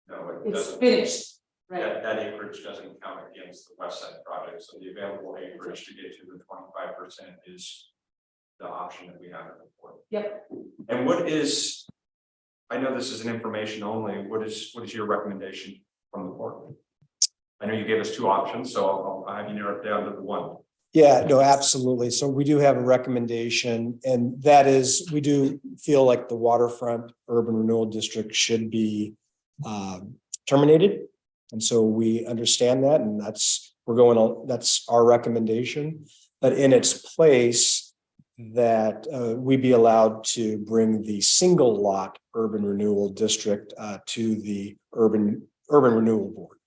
No, It's doesn't. finished, right? That acreage doesn't count against the west side project. So the available acreage to get to the 25% is the option that we have at the port. Yep. And what is, I know this is an information only, what is your recommendation from the port? I know you gave us two options, so I'll have you narrow it down to the one. Yeah, no, absolutely. So we do have a recommendation, and that is, we do feel like the waterfront urban renewal district should be terminated. And so we understand that, and that's our recommendation. But in its place, that we be allowed to bring the single lot urban renewal district to the urban renewal board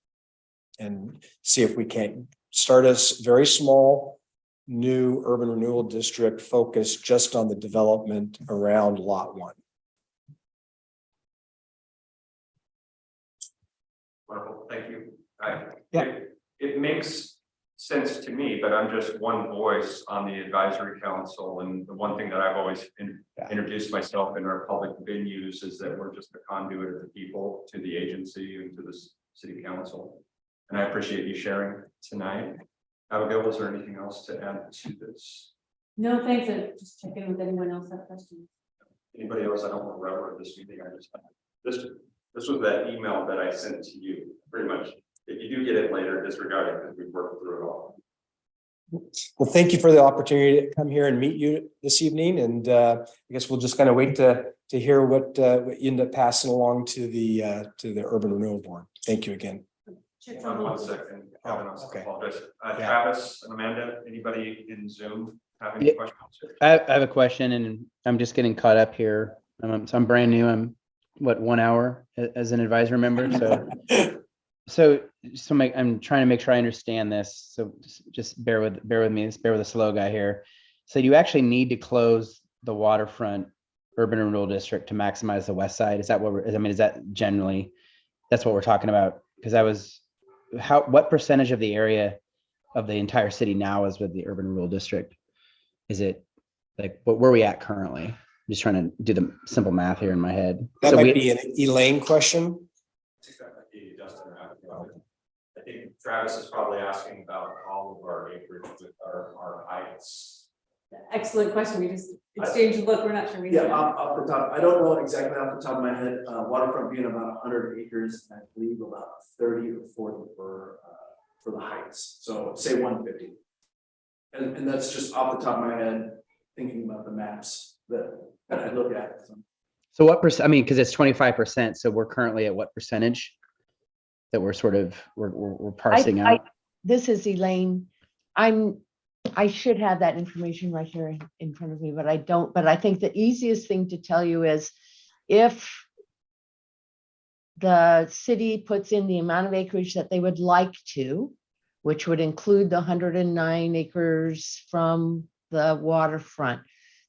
and see if we can't start a very small new urban renewal district focused just on the development around lot one. Wonderful, thank you. It makes sense to me, but I'm just one voice on the advisory council. And the one thing that I've always introduced myself in our public venues is that we're just a conduit of the people to the agency and to the city council. And I appreciate you sharing tonight. Abigail, was there anything else to add to this? No, thanks. Just check in with anyone else that questions. Anybody else? I don't remember this meeting. This was that email that I sent to you, pretty much. If you do get it later, disregard it because we've worked through it all. Well, thank you for the opportunity to come here and meet you this evening, and I guess we'll just kind of wait to hear what you end up passing along to the Urban Renewal Board. Thank you again. One second. Okay. Travis and Amanda, anybody in Zoom have any Yeah. questions? I have a question and I'm just getting caught up here. So I'm brand new. I'm what, 1 hour as an advisor member. So I'm trying to make sure I understand this. So just bear with me. Bear with the slow guy here. So you actually need to close the waterfront urban renewal district to maximize the west side. Is that what is that generally, that's what we're talking about? Because what percentage of the area of the entire city now is with the urban rural district? Is it like, where are we at currently? I'm just trying to do the simple math here in my head. That might be an Elaine question. I think Travis is probably asking about all of our acreage with our heights. Excellent question. We just exchanged a look. We're not sure. We Yeah, off the top, I don't know exactly off the top of my head, waterfront being about 100 acres, I believe about 30 or 40 for the heights. So say 150. And that's just off the top of my head, thinking about the maps that I look at. So what percent, I mean, because it's 25%. So we're currently at what percentage that we're sort of, we're parsing out? This is Elaine. I should have that information right here in front of me, but I don't. But I think the easiest thing to tell you is if the city puts in the amount of acreage that they would like to, which would include the 109 acres from the waterfront,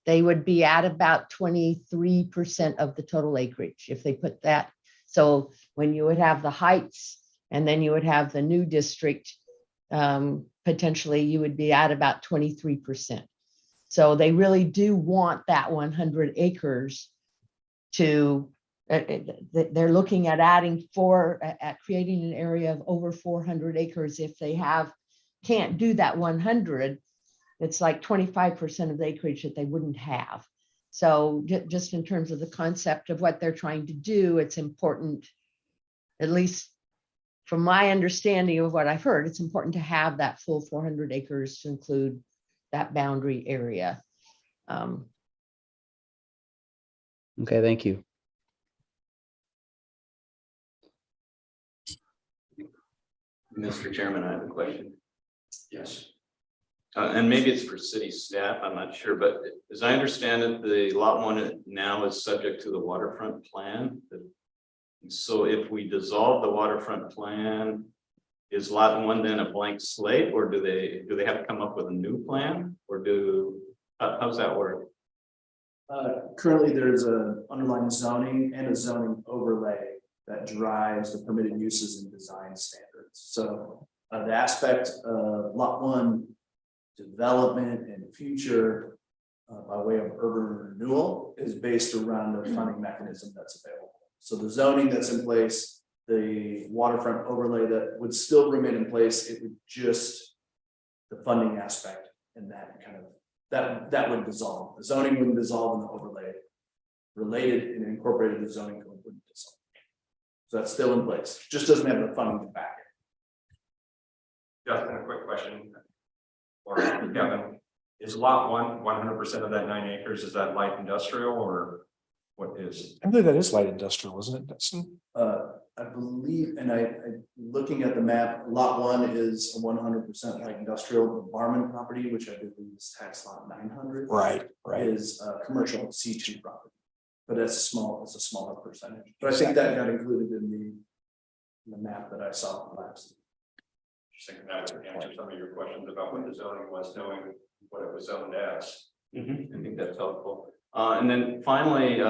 they would be at about 23% of the total acreage if they put that. So when you would have the heights and then you would have the new district, potentially you would be at about 23%. So they really do want that 100 acres to, they're looking at creating an area of over 400 acres. If they can't do that 100, it's like 25% of the acreage that they wouldn't have. So just in terms of the concept of what they're trying to do, it's important, at least from my understanding of what I've heard, it's important to have that full 400 acres to include that boundary area. Okay, thank you. Mr. Chairman, I have a question. Yes. And maybe it's for city staff, I'm not sure, but as I understand it, the lot one now is subject to the waterfront plan. So if we dissolve the waterfront plan, is lot one then a blank slate, or do they have to come up with a new plan, or how's that work? Currently, there's an underlying zoning and a zoning overlay that drives the permitted uses and design standards. So the aspect of lot one development and future by way of urban renewal is based around the funding mechanism that's available. So the zoning that's in place, the waterfront overlay that would still remain in place, it would just the funding aspect and that kind of that would dissolve. The zoning wouldn't dissolve and the overlay related and incorporated the zoning code wouldn't dissolve. So that's still in place. Just doesn't have the funding to back it. Justin, a quick question. Or Kevin, is lot 100% of that 9 acres? Is that light industrial or what is? I believe that is light industrial, isn't it, Dustin? I believe, and I looking at the map, lot one is 100% light industrial. The Barman property, which I believe is tax lot 900, Right. is commercial C2 property. But it's a smaller percentage. But I think that got included in the map that I saw last. Just thinking that would answer some of your questions about what the zoning was, knowing what it was zoned as. I think that's helpful. And then finally,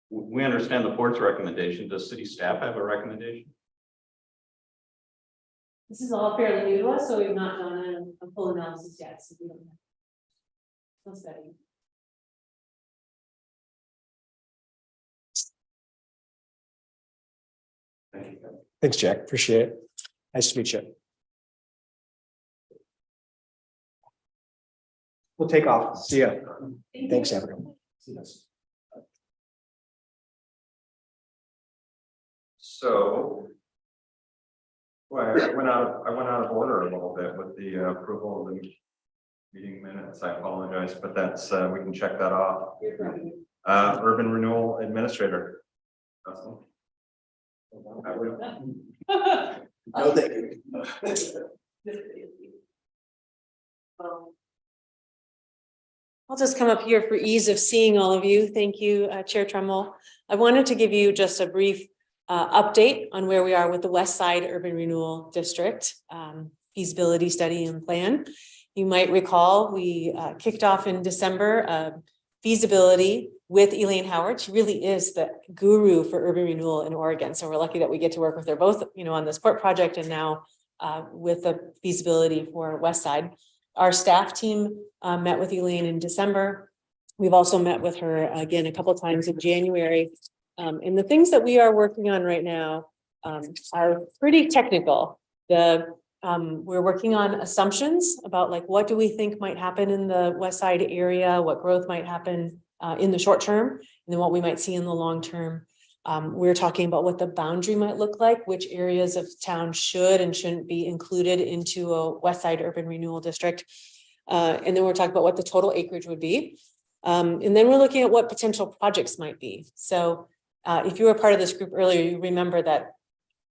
we understand the board's recommendation. Does city staff have a recommendation? This is all fairly new to us, so we've not done a full analysis yet. So we don't have no study. Thank you. Thanks, Jack. Appreciate it. Nice to meet you. We'll take off. See ya. Thanks, Abigail. So. Well, I went out of order a little bit with the approval of the meeting minutes. I apologize, but that's, we can check that off. Urban Renewal Administrator. Russell. No, thank you. I'll just come up here for ease of seeing all of you. Thank you, Chair Trumbull. I wanted to give you just a brief update on where we are with the West Side Urban Renewal District feasibility study and plan. You might recall we kicked off in December feasibility with Elaine Howard. She really is the guru for urban renewal in Oregon. So we're lucky that we get to work with her both, on the sport project and now with the feasibility for West Side. Our staff team met with Elaine in December. We've also met with her again a couple of times in January. And the things that we are working on right now are pretty technical. We're working on assumptions about like what do we think might happen in the West Side area, what growth might happen in the short term, and then what we might see in the long term. We're talking about what the boundary might look like, which areas of town should and shouldn't be included into a West Side Urban Renewal District. And then we're talking about what the total acreage would be. And then we're looking at what potential projects might be. So if you were part of this group earlier, you remember that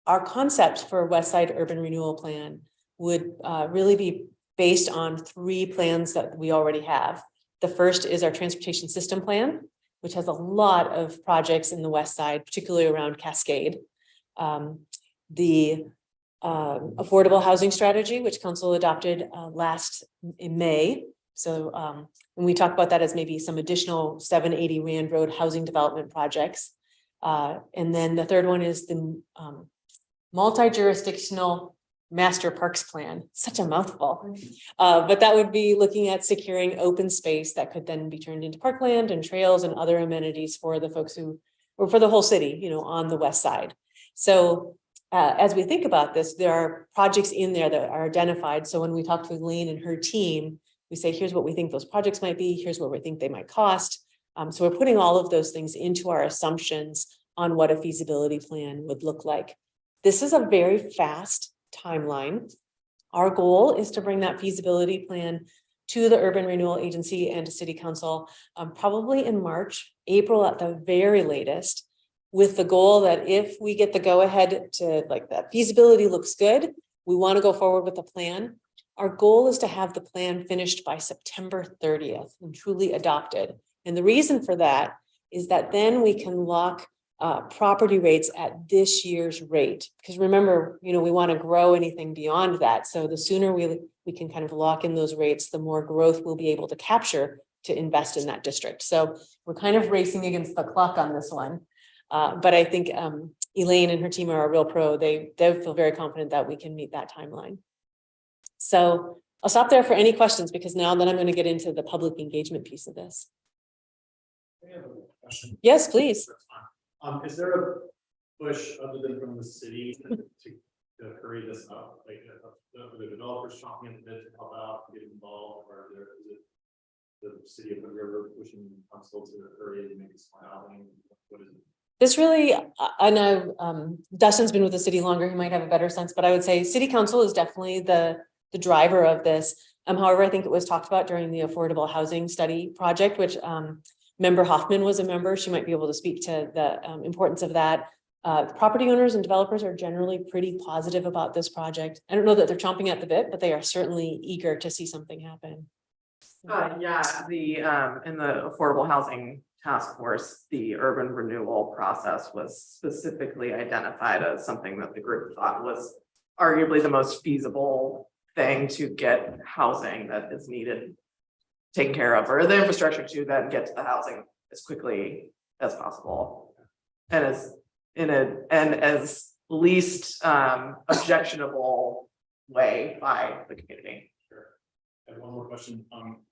our concept for West Side Urban Renewal Plan would really be based on 3 plans that we already have. The first is our transportation system plan, which has a lot of projects in the West Side, particularly around Cascade. The affordable housing strategy, which council adopted last in May. So when we talk about that as maybe some additional 780 Rand Road housing development projects. And then the third one is the multi-jurisdictional master parks plan. Such a mouthful. But that would be looking at securing open space that could then be turned into parkland and trails and other amenities for the folks who, or for the whole city, on the West Side. So as we think about this, there are projects in there that are identified. So when we talk to Elaine and her team, we say, here's what we think those projects might be. Here's what we think they might cost. So we're putting all of those things into our assumptions on what a feasibility plan would look like. This is a very fast timeline. Our goal is to bring that feasibility plan to the Urban Renewal Agency and to City Council probably in March, April at the very latest, with the goal that if we get the go ahead to like that feasibility looks good, we want to go forward with the plan. Our goal is to have the plan finished by September 30th and truly adopted. And the reason for that is that then we can lock property rates at this year's rate. Because remember, we want to grow anything beyond that. So the sooner we can kind of lock in those rates, the more growth we'll be able to capture to invest in that district. So we're kind of racing against the clock on this one. But I think Elaine and her team are a real pro. They feel very confident that we can meet that timeline. So I'll stop there for any questions because now then I'm going to get into the public engagement piece of this. Yes, please. Is there a push other than from the city to hurry this up? Like the developers chomping at the bit to help out, get involved, or is it the city of Hood River pushing council to hurry and make this housing? What is it? This really, I know Dustin's been with the city longer, he might have a better sense, but I would say city council is definitely the driver of this. However, I think it was talked about during the affordable housing study project, which Member Hoffman was a member. She might be able to speak to the importance of that. Property owners and developers are generally pretty positive about this project. I don't know that they're chomping at the bit, but they are certainly eager to see something happen. Yeah, in the affordable housing task force, the urban renewal process was specifically identified as something that the group thought was arguably the most feasible thing to get housing that is needed taken care of, or the infrastructure to then get to the housing as quickly as possible, and as least objectionable way by the community. Sure. I have one more question.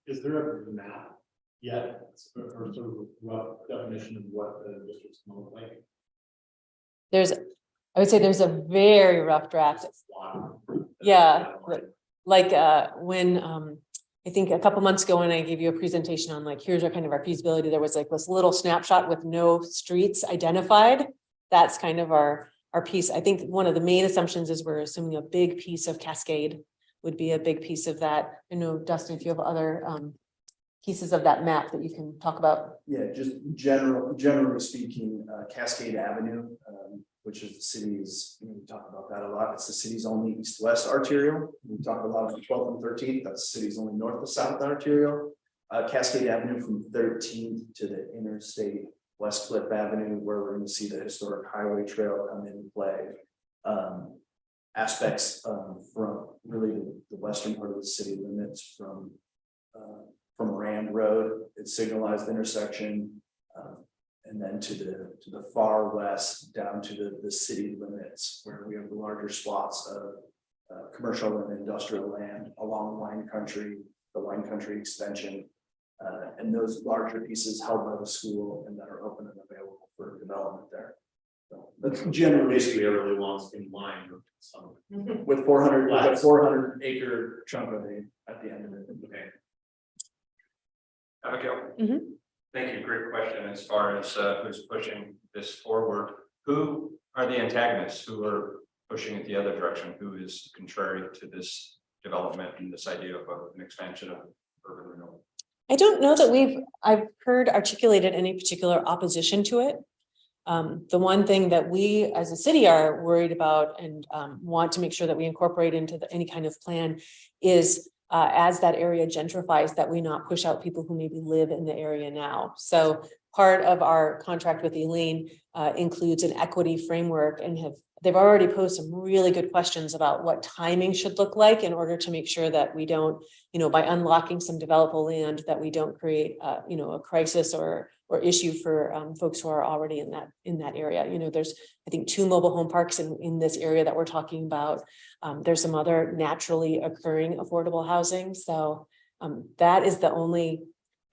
Is there a map yet, or sort of a rough definition of what the district's going to look like? There's I would say there's a very rough draft. Yeah, like when I think a couple months ago when I gave you a presentation on like, here's our kind of our feasibility, there was like this little snapshot with no streets identified. That's kind of our piece. I think one of the main assumptions is we're assuming a big piece of Cascade would be a big piece of that. I know, Dustin, if you have other pieces of that map that you can talk about. Yeah, just generally speaking, Cascade Avenue, which is the city's, we talk about that a lot. It's the city's only east-west arterial. We talk a lot about 12th and 13th. That's the city's only north to south arterial. Cascade Avenue from 13th to the interstate West Cliff Avenue, where we're going to see the historic highway trail come into play. Aspects from really the western part of the city limits from Rand Road, its signalized intersection, and then to the far west down to the city limits, where we have the larger swaths of commercial and industrial land along the wine country extension, and those larger pieces held by the school and that are open and available for development there. So that's generally Basically, a really long skinny line. with 400 acre chunk of it at the end of it. Okay. Abigail. Mhm. Thank you. Great question. As far as who's pushing this forward, who are the antagonists who are pushing it the other direction? Who is contrary to this development and this idea of an expansion of urban renewal? I don't know that I've heard articulated any particular opposition to it. The one thing that we as a city are worried about and want to make sure that we incorporate into any kind of plan is as that area gentrifies, that we not push out people who maybe live in the area now. So part of our contract with Elaine includes an equity framework, and they've already posed some really good questions about what timing should look like in order to make sure that we don't, by unlocking some developable land, that we don't create a crisis or issue for folks who are already in that area. There's, I think, 2 mobile home parks in this area that we're talking about. There's some other naturally occurring affordable housing. So that is the only,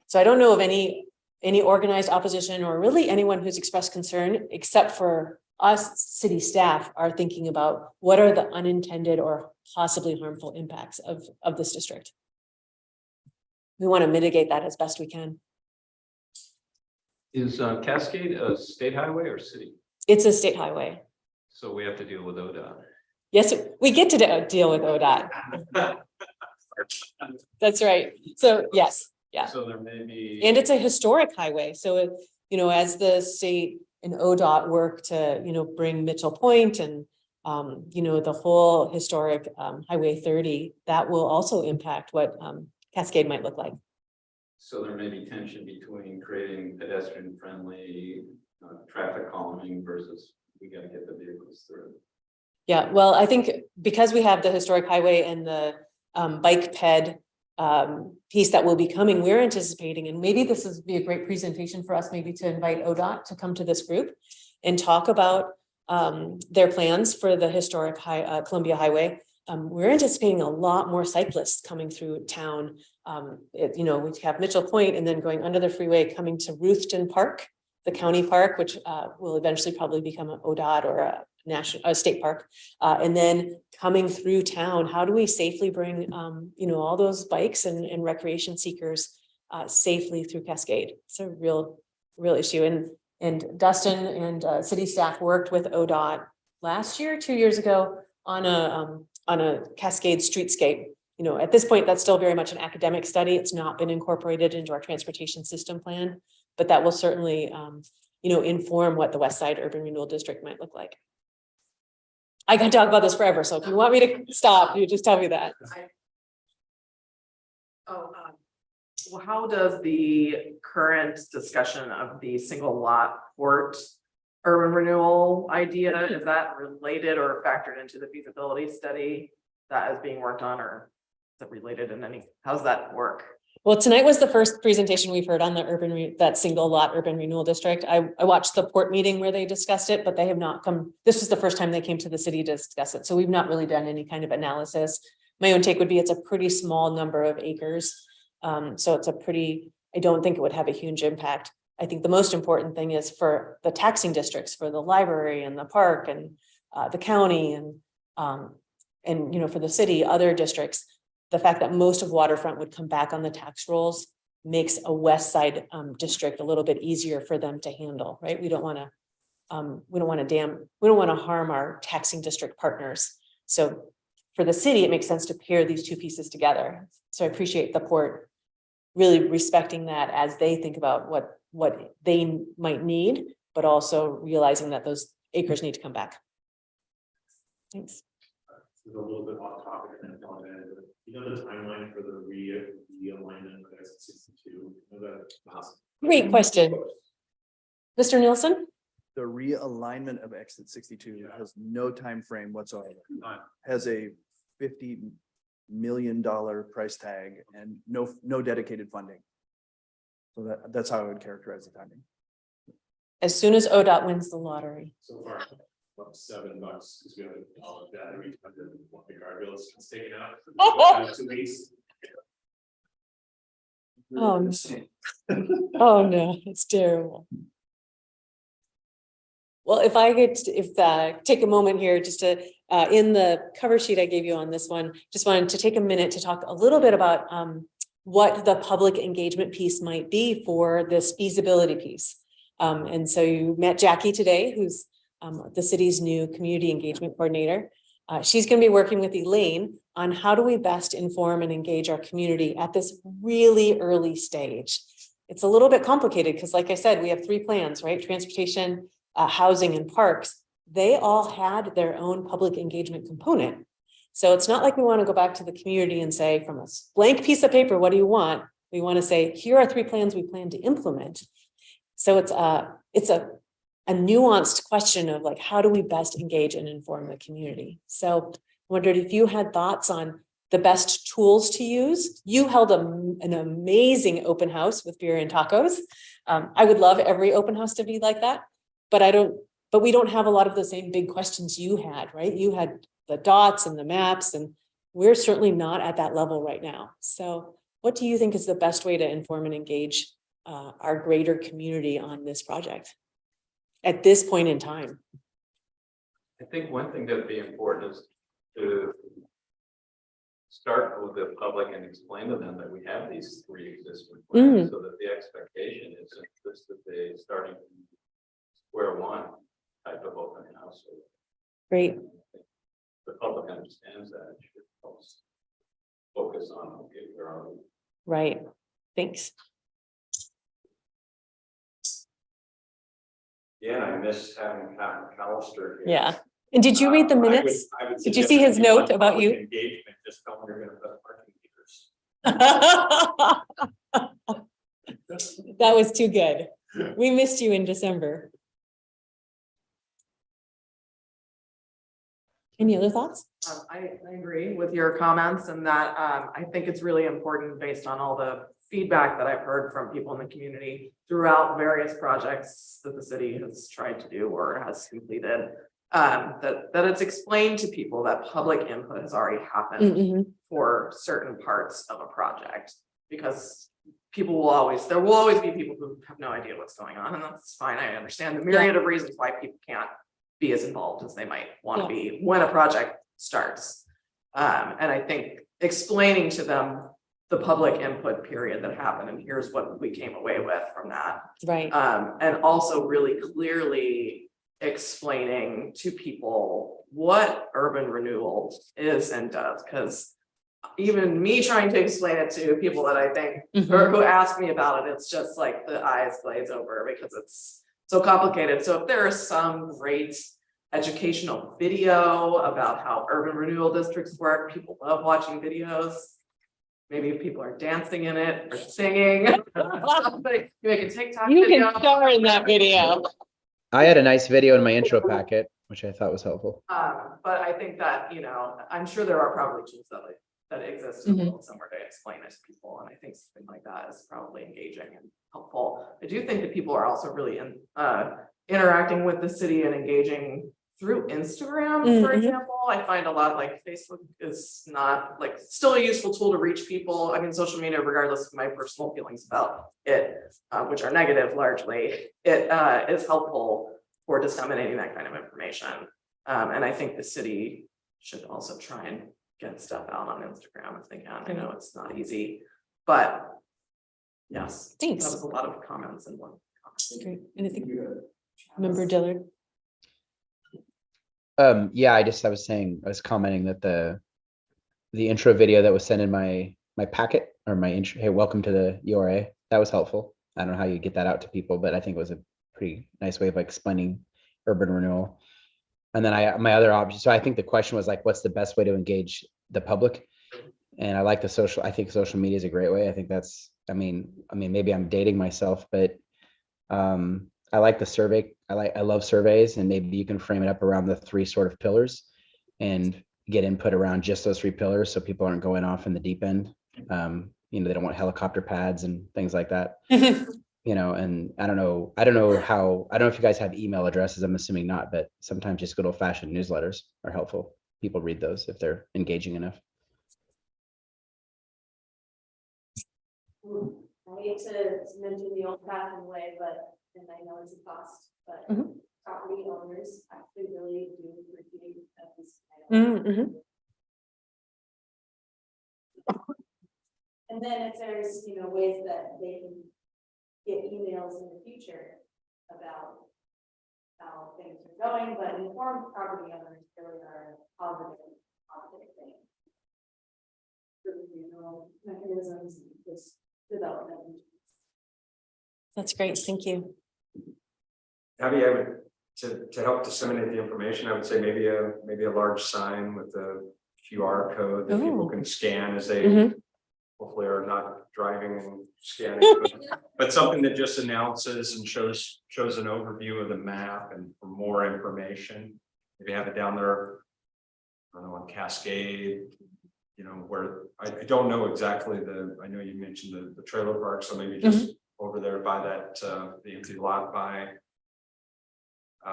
so I don't know of any organized opposition or really anyone who's expressed concern, except for us city staff are thinking about what are the unintended or possibly harmful impacts of this district. We want to mitigate that as best we can. Is Cascade a state highway or city? It's a state highway. So we have to deal with ODOT. Yes, we get to deal with ODOT. That's right. So yes, yeah. So there may be. And it's a historic highway. So, as the state and ODOT work to, bring Mitchell Point and, the whole historic Highway 30, that will also impact what Cascade might look like. So there may be tension between creating pedestrian friendly traffic calming versus we got to get the vehicles through. Yeah, well, I think because we have the historic highway and the bike ped piece that will be coming, we're anticipating, and maybe this would be a great presentation for us, maybe to invite ODOT to come to this group and talk about their plans for the historic Columbia Highway. We're anticipating a lot more cyclists coming through town. We have Mitchell Point and then going under the freeway coming to Ruthton Park, the county park, which will eventually probably become an ODOT or a state park, and then coming through town. How do we safely bring all those bikes and recreation seekers safely through Cascade? It's a real issue. And Dustin and city staff worked with ODOT last year, 2 years ago, on a Cascade streetscape. At this point, that's still very much an academic study. It's not been incorporated into our transportation system plan, but that will certainly inform what the West Side Urban Renewal District might look like. I can talk about this forever, so if you want me to stop, you just tell me that. Well, how does the current discussion of the single lot port urban renewal idea, is that related or factored into the feasibility study that is being worked on, or is it related in any, how's that work? Well, tonight was the first presentation we've heard on the that single lot urban renewal district. I watched the port meeting where they discussed it, but they have not come. This is the first time they came to the city to discuss it. So we've not really done any kind of analysis. My own take would be it's a pretty small number of acres. So it's I don't think it would have a huge impact. I think the most important thing is for the taxing districts, for the library and the park and the county and, you know, for the city, other districts, the fact that most of waterfront would come back on the tax rolls makes a west side district a little bit easier for them to handle, right? We don't want to harm our taxing district partners. So for the city, it makes sense to pair these two pieces together. So I appreciate the port really respecting that as they think about what they might need, but also realizing that those acres need to come back. Thanks. A little bit off topic and then on that, but you know the timeline for the realignment of exit 62? Great question. Mr. Nielsen? The realignment of exit 62 has no time frame whatsoever. Has a $50 million price tag and no dedicated funding. So that's how I would characterize the timing. As soon as ODOT wins the lottery. So far, about $7 because we have all of that. Every time one of the guardrails is taken out. 2 weeks. Oh, oh no, it's terrible. Well, if I could, take a moment here just to, in the cover sheet I gave you on this one, just wanted to take a minute to talk a little bit about what the public engagement piece might be for this feasibility piece. And so you met Jackie today, who's the city's new community engagement coordinator. She's going to be working with Elaine on how do we best inform and engage our community at this really early stage. It's a little bit complicated because, like I said, we have 3 plans, right? Transportation, housing, and parks. They all had their own public engagement component. So it's not like we want to go back to the community and say, from a blank piece of paper, what do you want? We want to say, here are 3 plans we plan to implement. So it's a nuanced question of like, how do we best engage and inform the community? So I wondered if you had thoughts on the best tools to use. You held an amazing open house with beer and tacos. I would love every open house to be like that, but we don't have a lot of the same big questions you had, right? You had the dots and the maps, and we're certainly not at that level right now. So what do you think is the best way to inform and engage our greater community on this project at this point in time? I think one thing that'd be important is to start with the public and explain to them that we have these 3 existing plans, so that the expectation isn't just that they starting from square one type of open house. Great. The public understands that it should help us focus on okay, where are we? Right. Thanks. Yeah, I miss having Pat McAllister here. Yeah. And did you read the minutes? Did you see his note about you? Engagement, just tell them you're going to put parking meters. That was too good. We missed you in December. Any other thoughts? I agree with your comments, and that I think it's really important based on all the feedback that I've heard from people in the community throughout various projects that the city has tried to do or has completed. That it's explained to people that public input has already happened for certain parts of a project, because there will always be people who have no idea what's going on, and that's fine. I understand the myriad of reasons why people can't be as involved as they might want to be when a project starts. And I think explaining to them the public input period that happened, and here's what we came away with from that. Right. And also really clearly explaining to people what urban renewal is and does, because even me trying to explain it to people that I think or who ask me about it, it's just like the eyes glaze over because it's so complicated. So if there is some great educational video about how urban renewal districts work, people love watching videos. Maybe if people are dancing in it or singing, somebody you make a TikTok you video. can star in that video. I had a nice video in my intro packet, which I thought was helpful. But I think that, I'm sure there are probably tools that exist in the world somewhere to explain it to people. And I think something like that is probably engaging and helpful. I do think that people are also really interacting with the city and engaging through Instagram, for example. I find a lot like Facebook is not still a useful tool to reach people. I mean, social media, regardless of my personal feelings about it, which are negative largely, it is helpful for disseminating that kind of information. And I think the city should also try and get stuff out on Instagram if they can. I know it's not easy, but yes. Thanks. That was a lot of comments and one. Great. Anything? Member Dillard? Yeah, I was commenting that the intro video that was sent in my packet or my intro, hey, welcome to the URA, that was helpful. I don't know how you get that out to people, but I think it was a pretty nice way of explaining urban renewal. And then my other option, so I think the question was like, what's the best way to engage the public? And I like I think social media is a great way. I think that's, I mean, maybe I'm dating myself, but I like the survey. I love surveys, and maybe you can frame it up around the 3 sort of pillars and get input around just those 3 pillars. So people aren't going off in the deep end. They don't want helicopter pads and things like that. And I don't know if you guys have email addresses. I'm assuming not, but sometimes just good old fashioned newsletters are helpful. People read those if they're engaging enough. I hate to mention the old fashioned way, but, and I know it's a cost, but property owners actually really do appreciate this. And then if there's, ways that they can get emails in the future about how things are going, but informed property owners really are a positive thing. Mechanisms, this development. That's great. Thank you. Abby, I would, to help disseminate the information, I would say maybe a large sign with a QR code that people can scan as they hopefully are not driving and scanning, but something that just announces and shows an overview of the map and for more information. Maybe have it down there, I don't know, on Cascade, where I don't know exactly I know you mentioned the trailer park, so maybe just over there by that, the empty lot by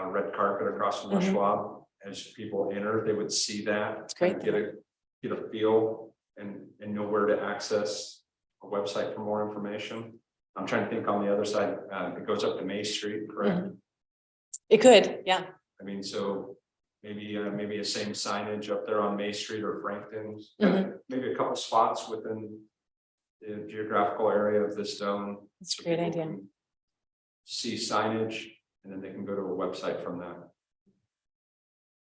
red carpet across from Schwab. As people enter, they would see that. That's great. Get a feel and know where to access a website for more information. I'm trying to think on the other side, it goes up to May Street, correct? It could, yeah. I mean, so maybe a same signage up there on May Street or Franklin's, maybe a couple spots within the geographical area of this zone. That's a great idea. See signage, and then they can go to a website from that.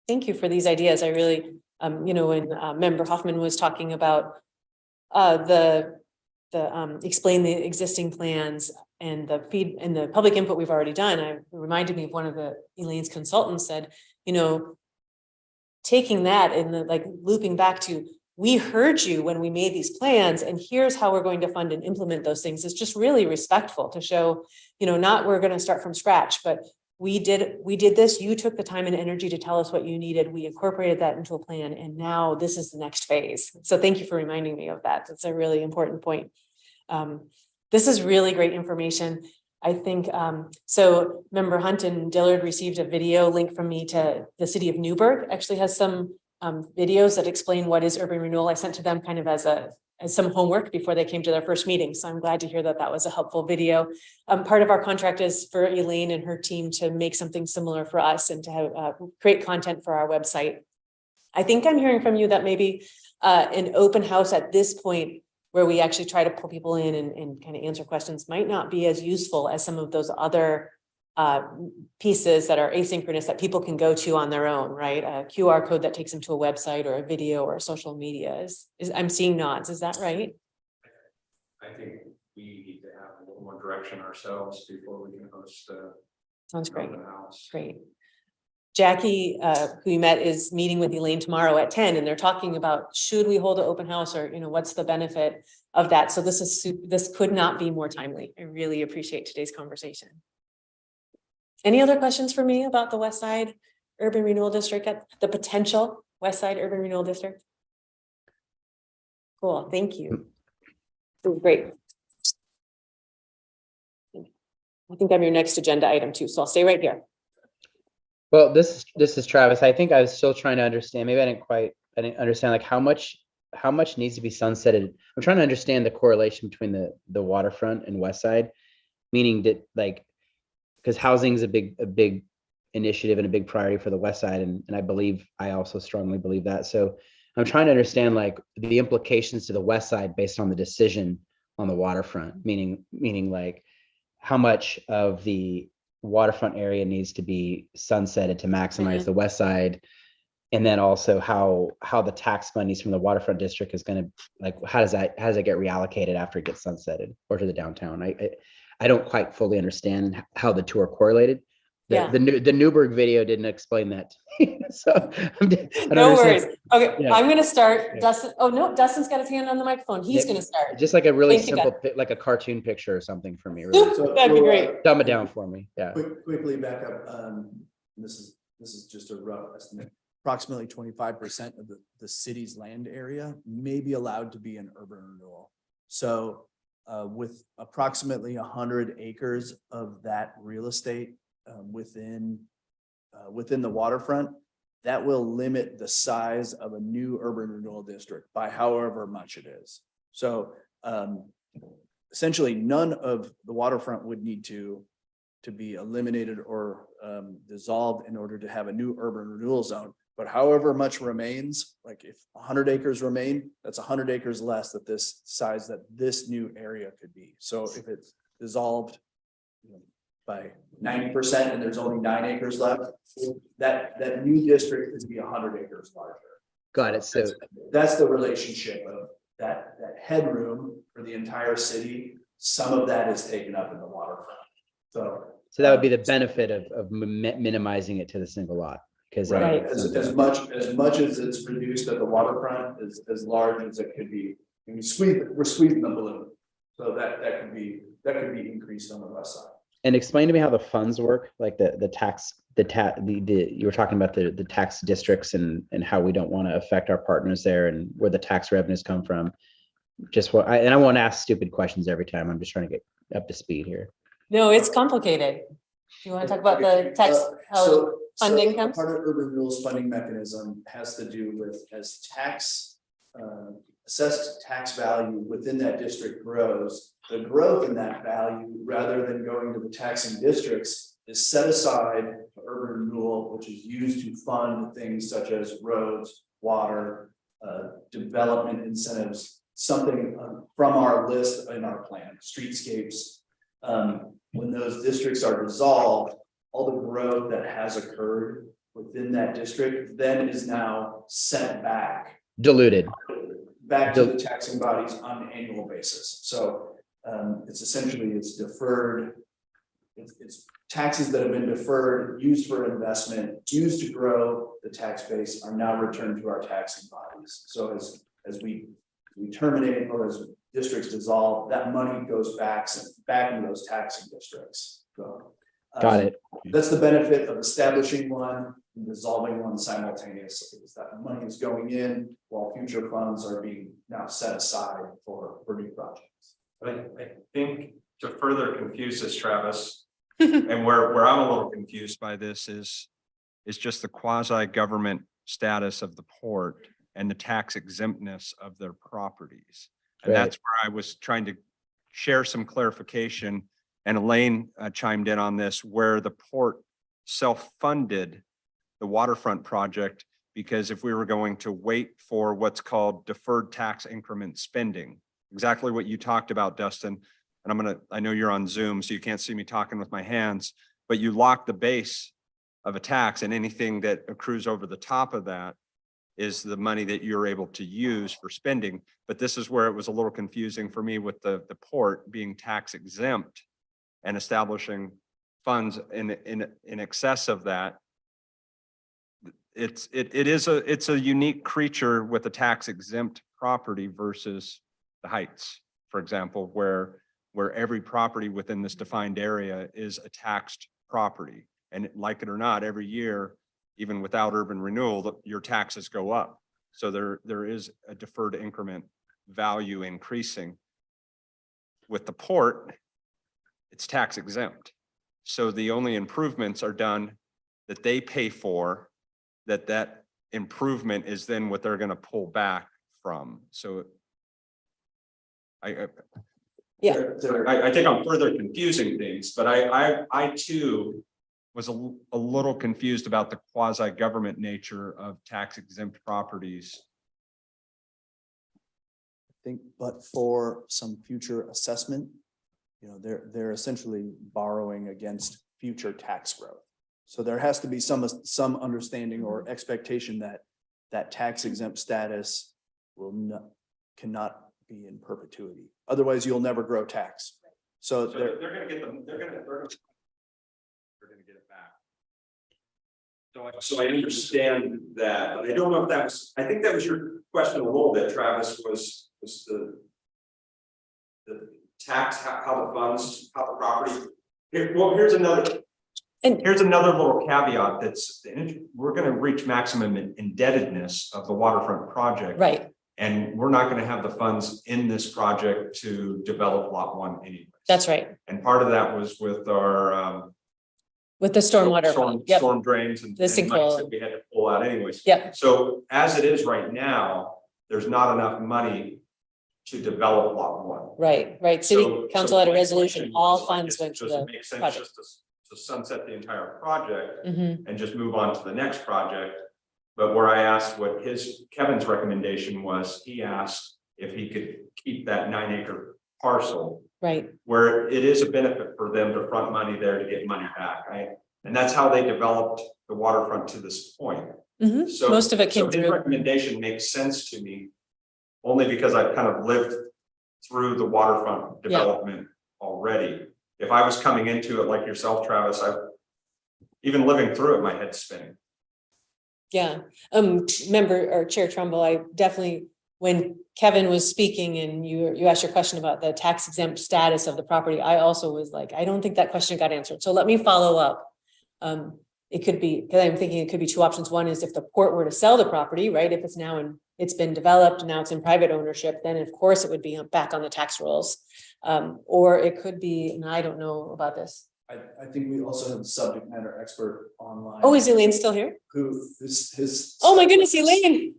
Thank you for these ideas. I really, when Member Hoffman was talking about explain the existing plans and the feed and the public input we've already done, it reminded me of one of Elaine's consultants said, taking that and looping back to, we heard you when we made these plans, and here's how we're going to fund and implement those things. It's just really respectful to show, not we're going to start from scratch, but we did this. You took the time and energy to tell us what you needed. We incorporated that into a plan, and now this is the next phase. So thank you for reminding me of that. That's a really important point. This is really great information. I think, so Member Hunt and Dillard received a video link from me to the city of Newburgh, actually has some videos that explain what is urban renewal. I sent to them kind of as some homework before they came to their first meeting. So I'm glad to hear that that was a helpful video. Part of our contract is for Elaine and her team to make something similar for us and to have, create content for our website. I think I'm hearing from you that maybe an open house at this point where we actually try to pull people in and kind of answer questions might not be as useful as some of those other pieces that are asynchronous that people can go to on their own, right? A QR code that takes them to a website or a video or social media is I'm seeing nods. Is that right? I think we need to have a little more direction ourselves before we can host. Sounds great. Open house. Great. Jackie, who you met, is meeting with Elaine tomorrow at 10, and they're talking about should we hold an open house or what's the benefit of that. So this could not be more timely. I really appreciate today's conversation. Any other questions for me about the West Side Urban Renewal District, at the potential West Side Urban Renewal District? Cool, thank you. Great. I think I'm your next agenda item too, so I'll stay right here. Well, this is Travis. I think I was still trying to understand. Maybe I didn't understand like how much needs to be sunsetted. I'm trying to understand the correlation between the waterfront and West Side, meaning that like, because housing is a big initiative and a big priority for the west side. And I also strongly believe that. So I'm trying to understand like the implications to the west side based on the decision on the waterfront, meaning like how much of the waterfront area needs to be sunsetted to maximize the west side. And then also how the tax monies from the waterfront district is going to, like, how does it get reallocated after it gets sunsetted or to the downtown? I don't quite fully understand how the two are correlated. The Newburgh video didn't explain that to me. So I don't No worries. understand. Okay, Yeah. I'm gonna start. Yeah. Dustin, oh no, Dustin's got his hand on the microphone. He's gonna start. Just like a really Thank you, simple, like a cartoon picture or something for me. Really. So That'd be we'll, great. Dumb it down for me. Yeah. Quickly back up. This is just a rough estimate. Approximately 25% of the city's land area may be allowed to be an urban renewal. So with approximately 100 acres of that real estate within the waterfront, that will limit the size of a new urban renewal district by however much it is. So essentially, none of the waterfront would need to be eliminated or dissolved in order to have a new urban renewal zone. But however much remains, like if 100 acres remain, that's 100 acres less that this size that this new area could be. So if it's dissolved by 90% and there's only 9 acres left, that new district could be 100 acres larger. Got it. So That's the relationship of that headroom for the entire city. Some of that is taken up in the waterfront. So that would be the benefit of minimizing it to the single lot. Because right. As much as it's reduced at the waterfront, as large as it could be, and we're squeezing the balloon. So that could be increased on the west side. And explain to me how the funds work, like you were talking about the tax districts and how we don't want to affect our partners there and where the tax revenues come from. I won't ask stupid questions every time. I'm just trying to get up to speed here. No, it's complicated. Do you want to talk about the tax, how funding comes? Part of urban renewal's funding mechanism has to do with as assessed tax value within that district grows, the growth in that value, rather than going to the taxing districts, is set aside for urban renewal, which is used to fund things such as roads, water, development incentives, something from our list in our plan, streetscapes. When those districts are dissolved, all the growth that has occurred within that district then is now sent back. Diluted. Back to the taxing bodies on an annual basis. So it's essentially, it's deferred. It's taxes that have been deferred, used for investment, used to grow the tax base are now returned to our taxing bodies. So as we terminate or as districts dissolve, that money goes back into those taxing districts. So got it. That's the benefit of establishing one and dissolving one simultaneously, is that money is going in while future funds are being now set aside for new projects. I think to further confuse this, Travis, and where I'm a little confused by this is just the quasi-government status of the port and the tax exemptness of their properties. And that's where I was trying to share some clarification, and Elaine chimed in on this, where the port self-funded the waterfront project, because if we were going to wait for what's called deferred tax increment spending, exactly what you talked about, Dustin, and I know you're on Zoom, so you can't see me talking with my hands, but you lock the base of a tax, and anything that accrues over the top of that is the money that you're able to use for spending. But this is where it was a little confusing for me with the port being tax exempt and establishing funds in excess of that. It's a unique creature with a tax exempt property versus the Heights, for example, where every property within this defined area is a taxed property. And like it or not, every year, even without urban renewal, your taxes go up. So there is a deferred increment value increasing. With the port, it's tax exempt. So the only improvements are done that they pay for, that improvement is then what they're going to pull back from. So I think I'm further confusing things, but I too was a little confused about the quasi-government nature of tax exempt properties. I think, but for some future assessment, you know, they're essentially borrowing against future tax growth. So there has to be some understanding or expectation that that tax exempt status cannot be in perpetuity. Otherwise, you'll never grow tax. So They're gonna get them, they're gonna get it back. So I understand that, but I don't know if that was, I think that was your question a little bit, Travis, was the tax, how the funds, how the property. Here's another little caveat that's, we're gonna reach maximum indebtedness of the waterfront project. Right. And we're not gonna have the funds in this project to develop lot 1 anyways. That's right. And part of that was with our With the stormwater. fund. Yep. storm drains and The and monies sinkhole. that we had to pull out anyways. Yep. So as it is right now, there's not enough money to develop lot 1. Right. City So- council so had a my resolution, question all was, funds went to does it the make sense project. just to sunset the entire project Mhm. and just move on to the next project? But where I asked what Kevin's recommendation was, he asked if he could keep that 9-acre parcel Right. where it is a benefit for them to front money there to get money back. And that's how they developed the waterfront to this point. Mhm. So Most of it came his through. recommendation makes sense to me, only because I've kind of lived through the waterfront development already. If I was coming into it like yourself, Travis, even living through it, my head's spinning. Yeah, member or Chair Trumbull, I definitely, when Kevin was speaking and you asked your question about the tax exempt status of the property, I also was like, I don't think that question got answered. So let me follow up. It could be, because I'm thinking it could be two options. One is if the port were to sell the property, right? If it's been developed, now it's in private ownership, then of course it would be back on the tax rolls. Or it could be, and I don't know about this. I think we also have a subject matter expert online. Oh, is Elaine still here? Who is his. Oh my goodness, Elaine.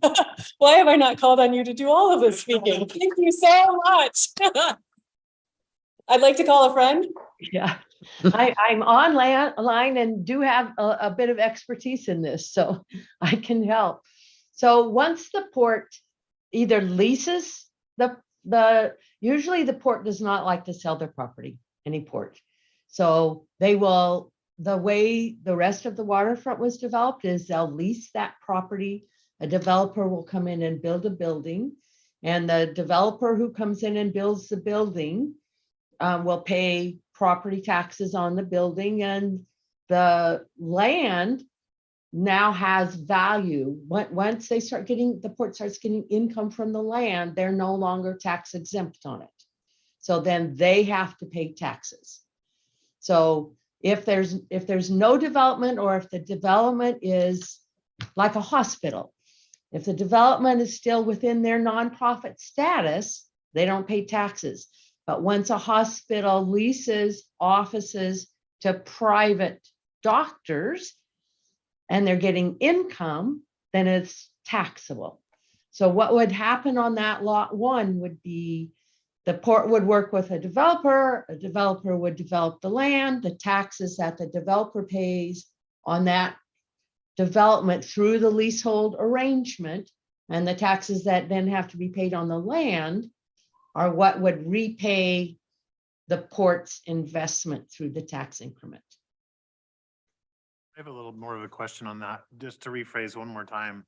Why have I not called on you to do all of this speaking? Thank you so much. I'd like to call a friend. Yeah, I'm online and do have a bit of expertise in this, so I can help. So once the port either leases usually the port does not like to sell their property, any port. So they will, the way the rest of the waterfront was developed is they'll lease that property. A developer will come in and build a building, and the developer who comes in and builds the building will pay property taxes on the building, and the land now has value. Once they start getting, the port starts getting income from the land, they're no longer tax exempt on it. So then they have to pay taxes. So if there's no development, or if the development is like a hospital, if the development is still within their nonprofit status, they don't pay taxes. But once a hospital leases offices to private doctors and they're getting income, then it's taxable. So what would happen on that lot 1 would be the port would work with a developer would develop the land, the taxes that the developer pays on that development through the leasehold arrangement, and the taxes that then have to be paid on the land are what would repay the port's investment through the tax increment. I have a little more of a question on that, just to rephrase one more time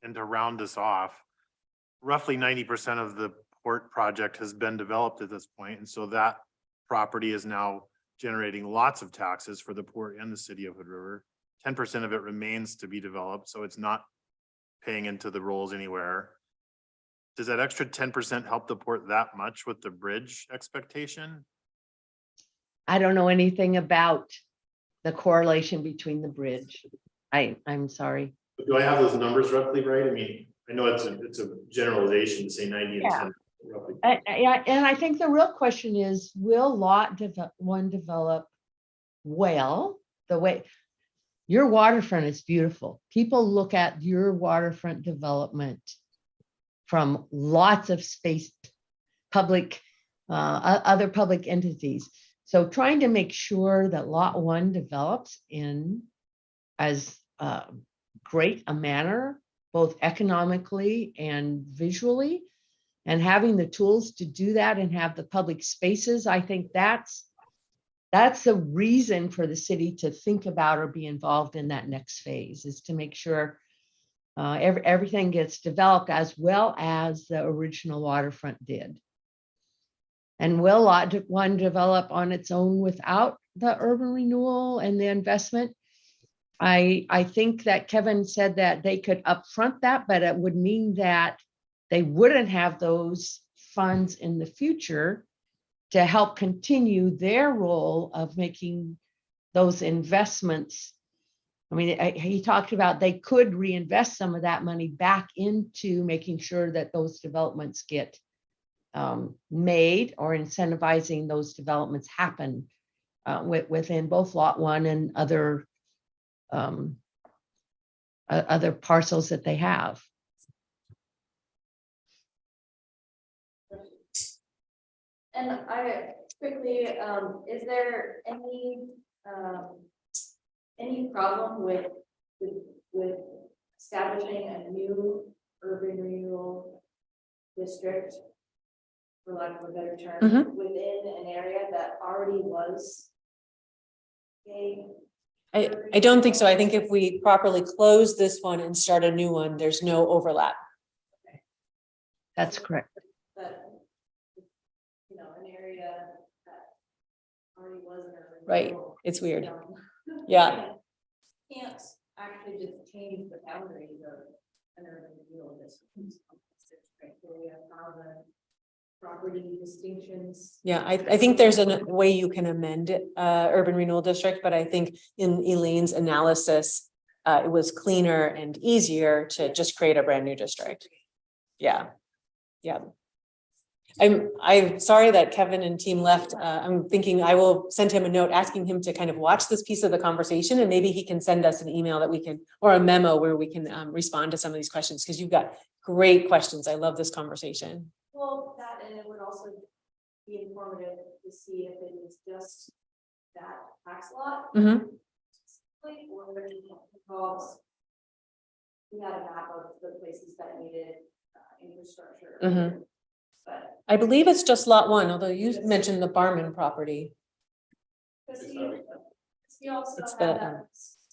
and to round us off. Roughly 90% of the port project has been developed at this point, and so that property is now generating lots of taxes for the port and the city of Hood River. 10% of it remains to be developed, so it's not paying into the rolls anywhere. Does that extra 10% help the port that much with the bridge expectation? I don't know anything about the correlation between the bridge. I'm sorry. Do I have those numbers roughly right? I mean, I know it's a generalization to say 90 and 10 roughly. And I think the real question is, will lot 1 develop well? The way your waterfront is beautiful. People look at your waterfront development from lots of space, public, other public entities. So trying to make sure that lot one develops in as great a manner, both economically and visually, and having the tools to do that and have the public spaces, I think that's a reason for the city to think about or be involved in that next phase, is to make sure everything gets developed as well as the original waterfront did. And will lot one develop on its own without the urban renewal and the investment? I think that Kevin said that they could upfront that, but it would mean that they wouldn't have those funds in the future to help continue their role of making those investments. I mean, he talked about they could reinvest some of that money back into making sure that those developments get made, or incentivizing those developments happen within both lot one and other parcels that they have. And I quickly, is there any problem with establishing a new urban renewal district, for lack of a better term, within an area that already was I don't think so. I think if we properly close this one and start a new one, there's no overlap. That's correct. But, you know, an area that already was an urban Right. renewal, It's weird. you know, Yeah. Can't actually just change the boundaries of an urban renewal district. Criteria, how the property distinctions. Yeah, I think there's a way you can amend urban renewal district, but I think in Elaine's analysis, it was cleaner and easier to just create a brand new district. Yeah. Yeah. I'm sorry that Kevin and team left. I'm thinking I will send him a note asking him to kind of watch this piece of the conversation, and maybe he can send us an email that we can, or a memo where we can respond to some of these questions, because you've got great questions. I love this conversation. Well, that, and it would also be informative to see if it is just that tax lot. Mhm. Or whether it involves, we had a map of the places that needed infrastructure. Mhm. But I believe it's just lot one, although you mentioned the Barman property. because we also It's have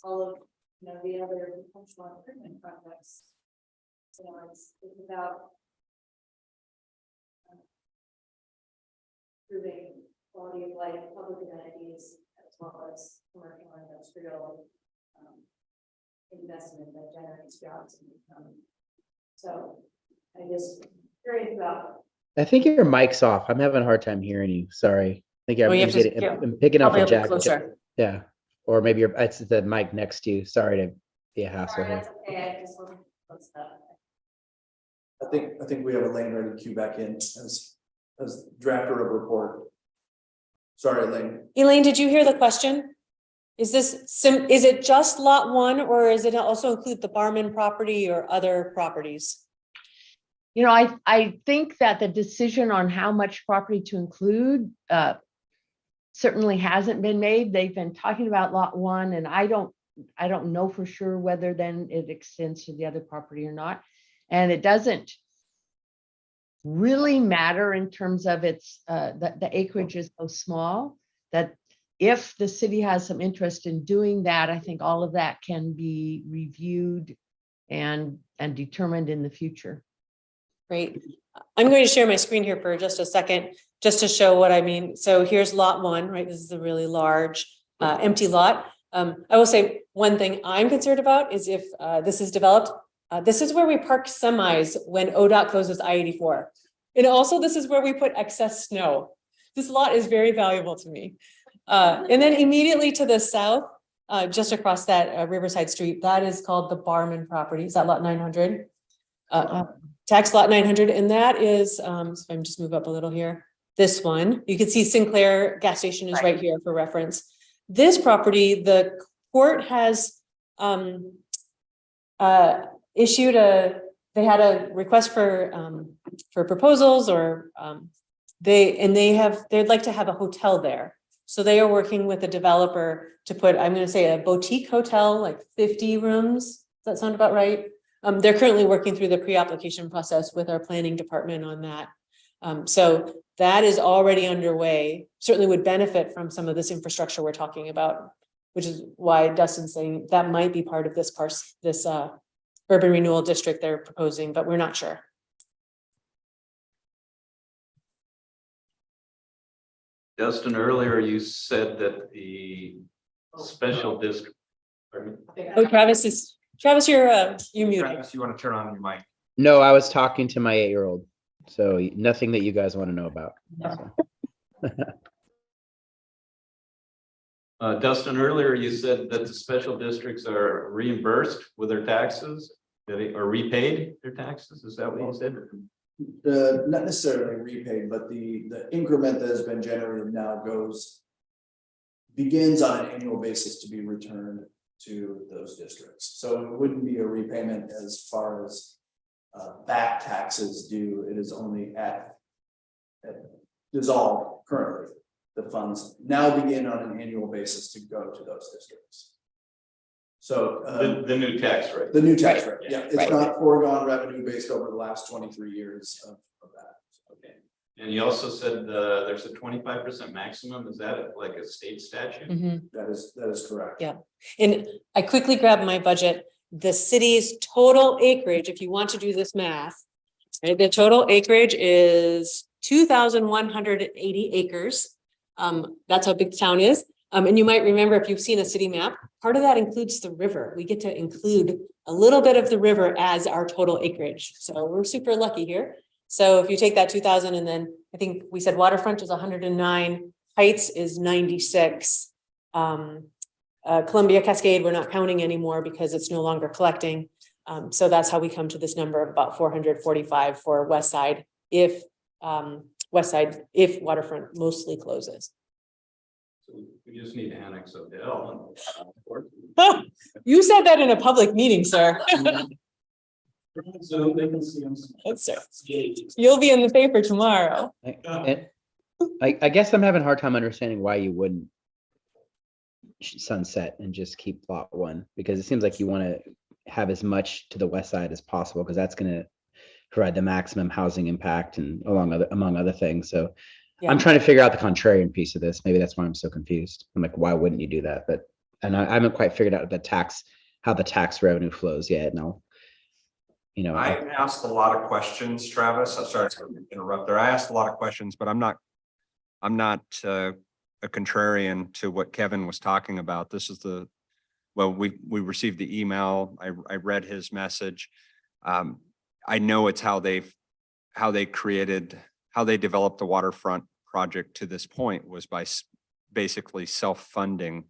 all of, you know, the other functional improvement projects. You know, it's about improving quality of life, public amenities, as well as commercial and industrial investment that generates jobs and income. So I just curious about. I think your mic's off. I'm having a hard time hearing you. Sorry. I think I'm picking up a jack. Closer. Yeah. Or maybe it's the mic next to you. Sorry to be a hassle Sorry, here. that's okay. I just want to close that. I think we have Elaine ready to queue back in as drafter of report. Sorry, Elaine. Elaine, did you hear the question? Is is it just lot one, or is it also include the Barman property or other properties? You know, I think that the decision on how much property to include certainly hasn't been made. They've been talking about lot one, and I don't know for sure whether then it extends to the other property or not. And it doesn't really matter in terms of its the acreage is so small that if the city has some interest in doing that, I think all of that can be reviewed and determined in the future. Great. I'm going to share my screen here for just a second, just to show what I mean. So here's lot one, right? This is a really large empty lot. I will say one thing I'm concerned about is if this is developed, this is where we park semis when ODOT closes I-84. And also this is where we put excess snow. This lot is very valuable to me. And then immediately to the south, just across that Riverside Street, that is called the Barman property. Is that lot 900? Tax lot 900. And that is, so I'm just move up a little here. This one, you can see Sinclair gas station is right here for reference. This property, the court has issued they had a request for proposals, or they'd like to have a hotel there. So they are working with a developer to put, I'm gonna say a boutique hotel, like 50 rooms. Does that sound about right? They're currently working through the pre-application process with our planning department on that. So that is already underway, certainly would benefit from some of this infrastructure we're talking about, which is why Dustin's saying that might be part of this urban renewal district they're proposing, but we're not sure. Dustin, earlier you said that the special district. Oh, Travis, you're muted. Travis, you want to turn on your mic? No, I was talking to my 8-year-old, so nothing that you guys want to know about. So. Dustin, earlier you said that the special districts are reimbursed with their taxes, that they are repaid their taxes. Is that what you said? Not necessarily repaid, but the increment that has been generated now begins on an annual basis to be returned to those districts. So it wouldn't be a repayment as far as back taxes due. It is only at dissolved currently. The funds now begin on an annual basis to go to those districts. So The new tax rate. the new tax rate, Right. yeah, it's Right. not foregone revenue based over the last 23 years of that. Okay. And you also said there's a 25% maximum. Is that like a state statute? That is correct. Yeah, and I quickly grabbed my budget. The city's total acreage, if you want to do this math, right, the total acreage is 2,180 acres. That's how big the town is. And you might remember if you've seen a city map, part of that includes the river. We get to include a little bit of the river as our total acreage. So we're super lucky here. So if you take that 2,000 and then I think we said waterfront is 109, Heights is 96. Columbia Cascade, we're not counting anymore because it's no longer collecting. So that's how we come to this number of about 445 for West Side if waterfront mostly closes. So we just need to annex a bill. You said that in a public meeting, sir. So they can see them. That's right. You'll be in the paper tomorrow. I guess I'm having a hard time understanding why you wouldn't sunset and just keep plot 1, because it seems like you want to have as much to the west side as possible, because that's going to provide the maximum housing impact and among other things. So Yeah. I'm trying to figure out the contrarian piece of this. Maybe that's why I'm so confused. I'm like, why wouldn't you do that? And I haven't quite figured out how the tax revenue flows yet. And I asked a lot of questions, Travis. I'm sorry to interrupt there. I asked a lot of questions, but I'm not a contrarian to what Kevin was talking about. This is we received the email. I read his message. I know it's how they developed the waterfront project to this point was by basically self-funding,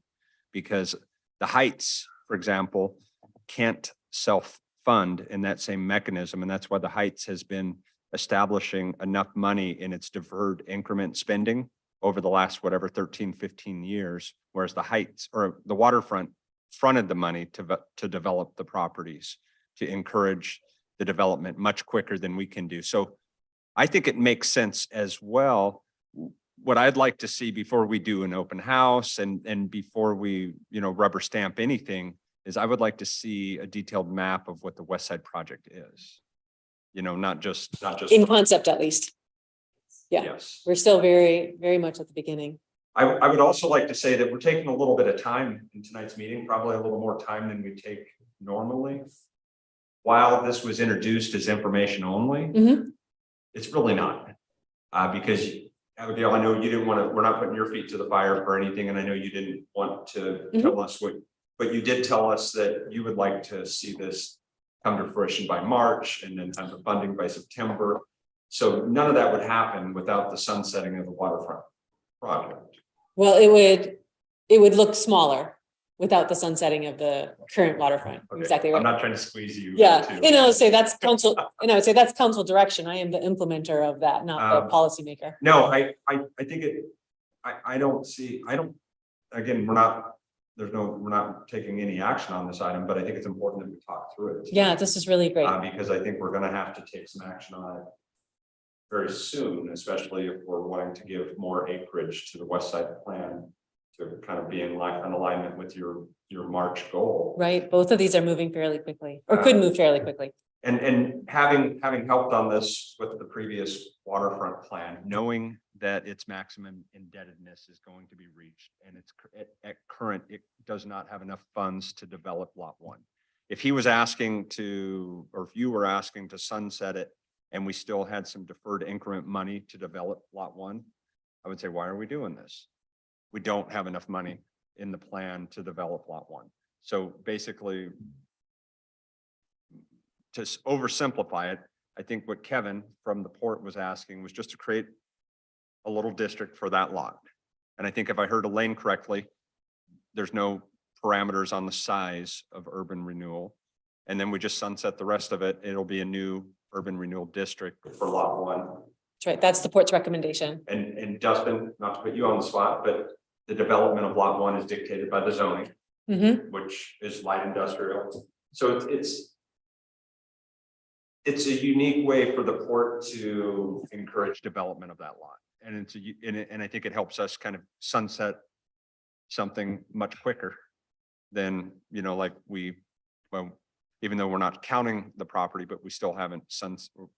because the Heights, for example, can't self-fund in that same mechanism. And that's why the Heights has been establishing enough money in its deferred increment spending over the last, 13, 15 years, whereas the Heights or the waterfront fronted the money to develop the properties, to encourage the development much quicker than we can do. So I think it makes sense as well. What I'd like to see before we do an open house and before we, rubber stamp anything, is I would like to see a detailed map of what the West Side project is. Not just In concept, at least. Yeah, Yes. we're still very, very much at the beginning. I would also like to say that we're taking a little bit of time in tonight's meeting, probably a little more time than we take normally. While this was introduced as information only, it's really not. Because Abigail, I know you didn't want to, we're not putting your feet to the fire for anything, and I know you didn't want to tell us but you did tell us that you would like to see this come to fruition by March and then have the funding by September. So none of that would happen without the sunsetting of the waterfront project. Well, it would look smaller without the sunsetting of the current waterfront. Okay. Exactly right. I'm not trying to squeeze you. Yeah, and I would say that's council, that's council direction. I am the implementer of that, not the policymaker. No, I think again, we're not taking any action on this item, but I think it's important that we talk through it. Yeah, this is really great. Because I think we're gonna have to take some action on it very soon, especially if we're wanting to give more acreage to the west side plan to kind of be in alignment with your March goal. Right, both of these are moving fairly quickly, or could move fairly quickly. And having helped on this with the previous waterfront plan, knowing that its maximum indebtedness is going to be reached and it's at current, it does not have enough funds to develop lot one. If he was asking to, or if you were asking to sunset it and we still had some deferred increment money to develop lot one, I would say, why are we doing this? We don't have enough money in the plan to develop lot one. So basically, to oversimplify it, I think what Kevin from the port was asking was just to create a little district for that lot. And I think if I heard Elaine correctly, there's no parameters on the size of urban renewal. And then we just sunset the rest of it. It'll be a new urban renewal district for lot one. That's right, that's the port's recommendation. And Dustin, not to put you on the spot, but the development of lot one is dictated by the zoning, which is light industrial. So it's a unique way for the port to encourage development of that lot. And and I think it helps us kind of sunset something much quicker than, like well, even though we're not counting the property, but we still haven't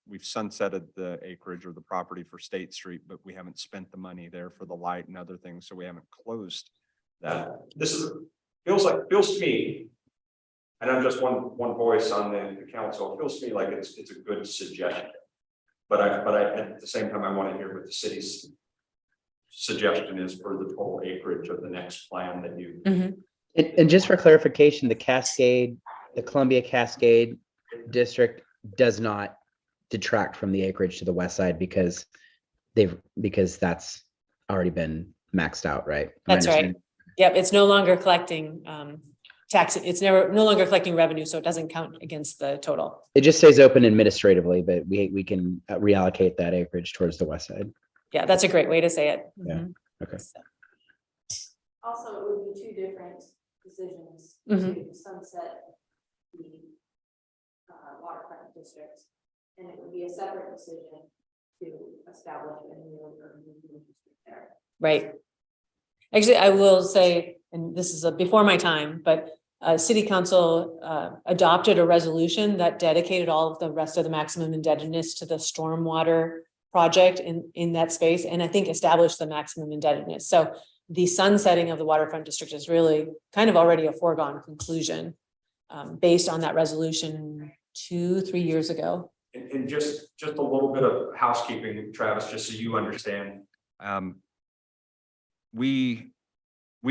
we've sunsetted the acreage or the property for State Street, but we haven't spent the money there for the light and other things. So we haven't closed that. This feels to me, and I'm just one voice on the council, it feels to me like it's a good suggestion. But I at the same time, I want to hear what the city's suggestion is for the total acreage of the next plan that you. And just for clarification, the Columbia Cascade district does not detract from the acreage to the west side because that's already been maxed out, right? That's right. Yep, it's no longer collecting tax. It's no longer collecting revenue, so it doesn't count against the total. It just stays open administratively, but we can reallocate that acreage towards the west side. Yeah, that's a great way to say it. Yeah. Okay. Also, it would be two different decisions Mhm. to sunset the waterfront district. And it would be a separate decision to establish a new urban renewal district there. Right. Actually, I will say, and this is before my time, but city council adopted a resolution that dedicated all of the rest of the maximum indebtedness to the stormwater project in that space, and I think established the maximum indebtedness. So the sunsetting of the waterfront district is really kind of already a foregone conclusion based on that resolution 2-3 years ago. And just a little bit of housekeeping, Travis, just so you understand. We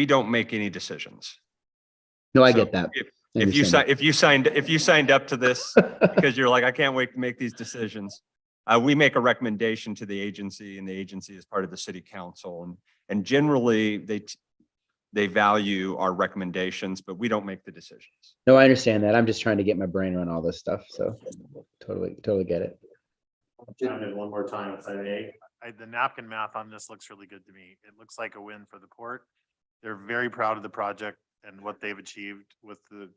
don't make any decisions. No, I get that. If you signed up to this because you're like, I can't wait to make these decisions. We make a recommendation to the agency, and the agency is part of the city council, and generally they value our recommendations, but we don't make the decisions. No, I understand that. I'm just trying to get my brain around all this stuff. So totally get it. Chime in one more time, if I may. The napkin math on this looks really good to me. It looks like a win for the port. They're very proud of the project and what they've achieved with the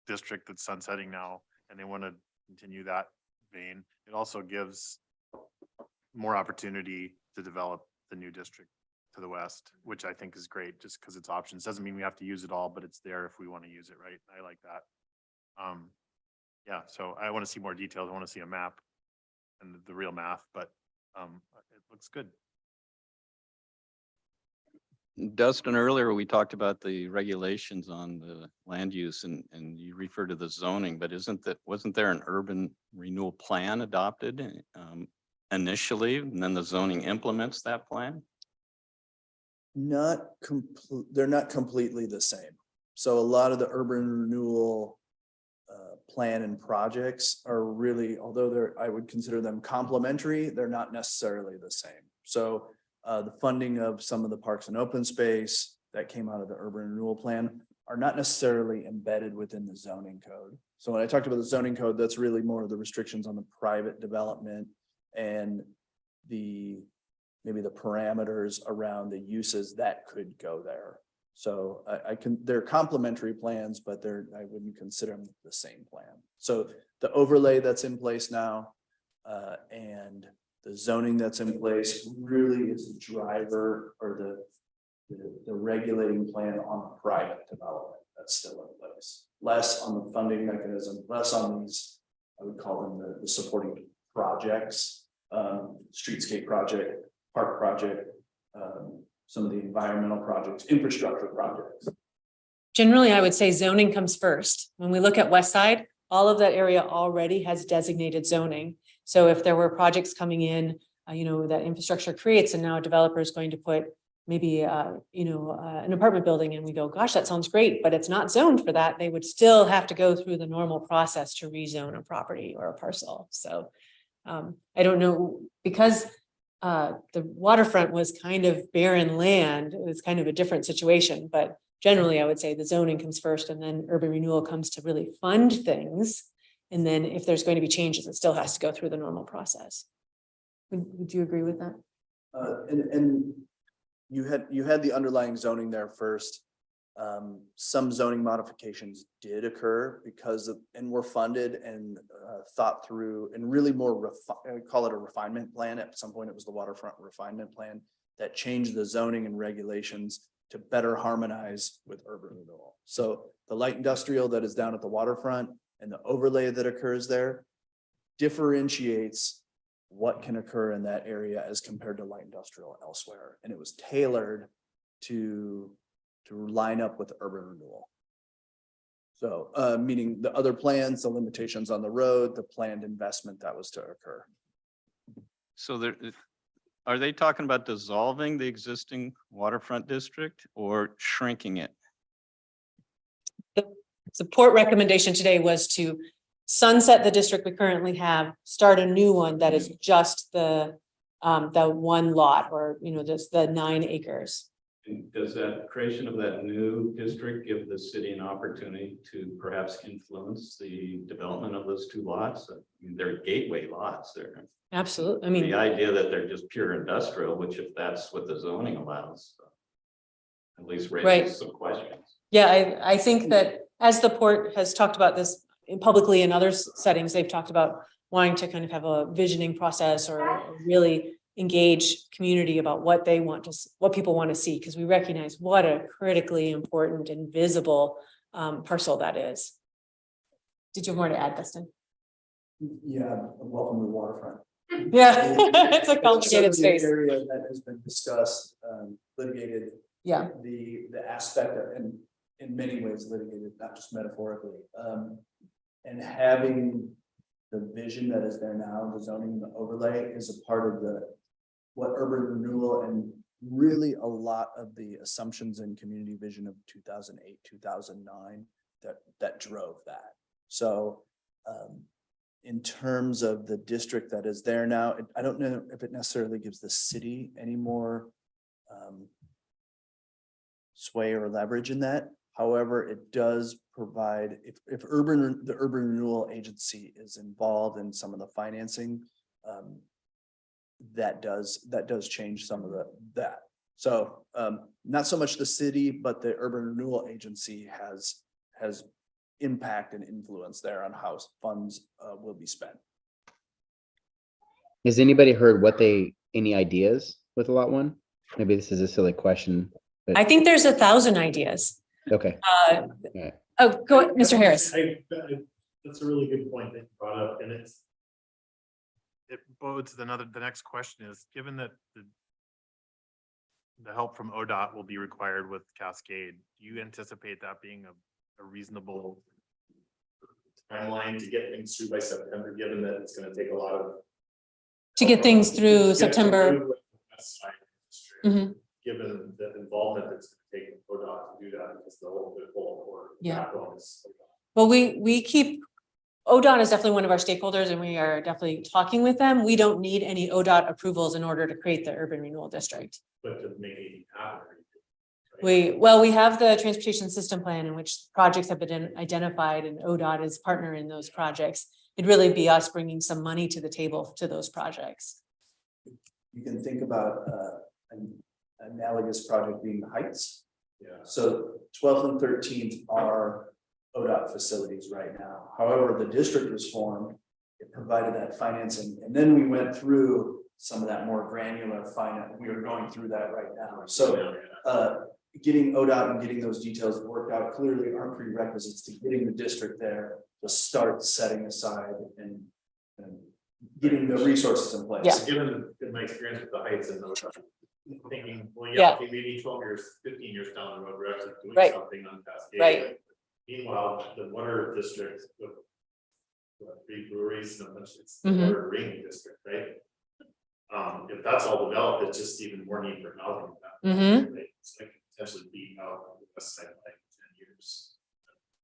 district that's sunsetting now, and they want to continue that vein. It also gives more opportunity to develop the new district to the west, which I think is great, just because it's options. Doesn't mean we have to use it all, but it's there if we want to use it, right? I like that. Yeah, so I want to see more details. I want to see a map and the real math, but it looks good. Dustin, earlier we talked about the regulations on the land use and you referred to the zoning, but wasn't there an urban renewal plan adopted initially, and then the zoning implements that plan? They're not completely the same. So a lot of the urban renewal plan and projects are really, although I would consider them complementary, they're not necessarily the same. So the funding of some of the parks and open space that came out of the urban renewal plan are not necessarily embedded within the zoning code. So when I talked about the zoning code, that's really more of the restrictions on the private development and maybe the parameters around the uses that could go there. So they're complementary plans, but I wouldn't consider them the same plan. So the overlay that's in place now and the zoning that's in place really is the driver or the regulating plan on private development that's still in place. Less on the funding mechanism, less on these, I would call them the supporting projects, streetscape project, park project, some of the environmental projects, infrastructure projects. Generally, I would say zoning comes first. When we look at West Side, all of that area already has designated zoning. So if there were projects coming in, that infrastructure creates, and now a developer is going to put maybe, an apartment building, and we go, gosh, that sounds great, but it's not zoned for that. They would still have to go through the normal process to rezone a property or a parcel. So I don't know, because the waterfront was kind of barren land. It was kind of a different situation, but generally I would say the zoning comes first, and then urban renewal comes to really fund things. And then if there's going to be changes, it still has to go through the normal process. Would you agree with that? And you had the underlying zoning there first. Some zoning modifications did occur because of, and were funded and thought through, and really more call it a refinement plan. At some point, it was the waterfront refinement plan that changed the zoning and regulations to better harmonize with urban renewal. So the light industrial that is down at the waterfront and the overlay that occurs there differentiates what can occur in that area as compared to light industrial elsewhere. And it was tailored to line up with urban renewal. So meaning the other plans, the limitations on the road, the planned investment that was to occur. So there, are they talking about dissolving the existing waterfront district or shrinking it? The support recommendation today was to sunset the district we currently have, start a new one that is just the one lot, or just the 9 acres. And does that creation of that new district give the city an opportunity to perhaps influence the development of those 2 lots? I mean, they're gateway lots there. Absolutely. I mean, The idea that they're just pure industrial, which if that's what the zoning allows, at least Right. raises some questions. yeah, I think that as the port has talked about this publicly in other settings, they've talked about wanting to kind of have a visioning process or really engage community about what they want to, what people want to see, because we recognize what a critically important and visible parcel that is. Did you have more to add, Dustin? Yeah, welcome to the waterfront. Yeah, it's a complicated Certainly an space. area that has been discussed, litigated. Yeah. The aspect of, and in many ways litigated, not just metaphorically. And having the vision that is there now, the zoning and the overlay is a part of what urban renewal and really a lot of the assumptions and community vision of 2008, 2009 that drove that. So in terms of the district that is there now, I don't know if it necessarily gives the city any more sway or leverage in that. However, it does provide, if the urban renewal agency is involved in some of the financing, that does change some of that. So not so much the city, but the urban renewal agency has impact and influence there on how funds will be spent. Has anybody heard any ideas with lot 1? Maybe this is a silly question, but I think there's 1,000 ideas. okay. Oh, go ahead, Mr. Harris. That's a really good point that you brought up, and it bodes the next question is, given that the help from ODOT will be required with Cascade, do you anticipate that being a reasonable timeline to get things through by September, given that it's going to take a lot of To get things through September. Mhm. Given the involvement that's going to take ODOT to do that, because the whole Yeah. backbone is. Well, we keep, ODOT is definitely one of our stakeholders, and we are definitely talking with them. We don't need any ODOT approvals in order to create the urban renewal district. But to make it happen. We have the transportation system plan in which projects have been identified, and ODOT is partner in those projects. It'd really be us bringing some money to the table to those projects. You can think about an analogous project being the Heights. Yeah. So 12th and 13th are ODOT facilities right now. However, the district was formed, it provided that financing, and then we went through some of that more granular finance. We are going through that right now. So getting ODOT and getting those details worked out clearly are prerequisites to getting the district there to start setting aside and getting the resources in place. Yeah. Given my experience with the heights and those, thinking, well, Yeah. okay, maybe 12 years, 15 years down the road, we're actually doing Right. something on Cascade. Right. Meanwhile, the water district with three breweries, and it's the Mhm. water ring district, right? If that's all developed, it's just even more need for housing. Mhm. Right? So it could potentially be out on the west side like 10 years.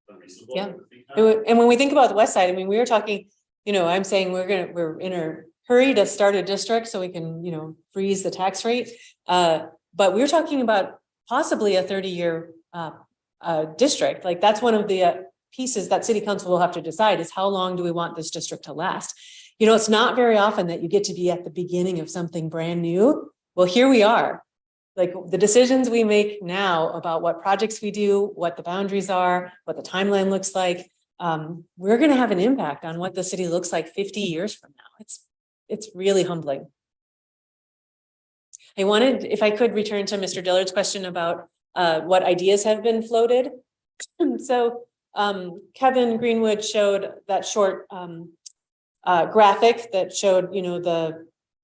Unreasonable. Yeah. I would think. And when we think about the west side, I mean, we were talking, I'm saying we're in a hurry to start a district so we can, freeze the tax rate. But we're talking about possibly a 30-year district. Like that's one of the pieces that city council will have to decide is how long do we want this district to last? It's not very often that you get to be at the beginning of something brand new. Well, here we are. Like the decisions we make now about what projects we do, what the boundaries are, what the timeline looks like, we're going to have an impact on what the city looks like 50 years from now. It's really humbling. I wanted, if I could return to Mr. Dillard's question about what ideas have been floated. So Kevin Greenwood showed that short graphic that showed,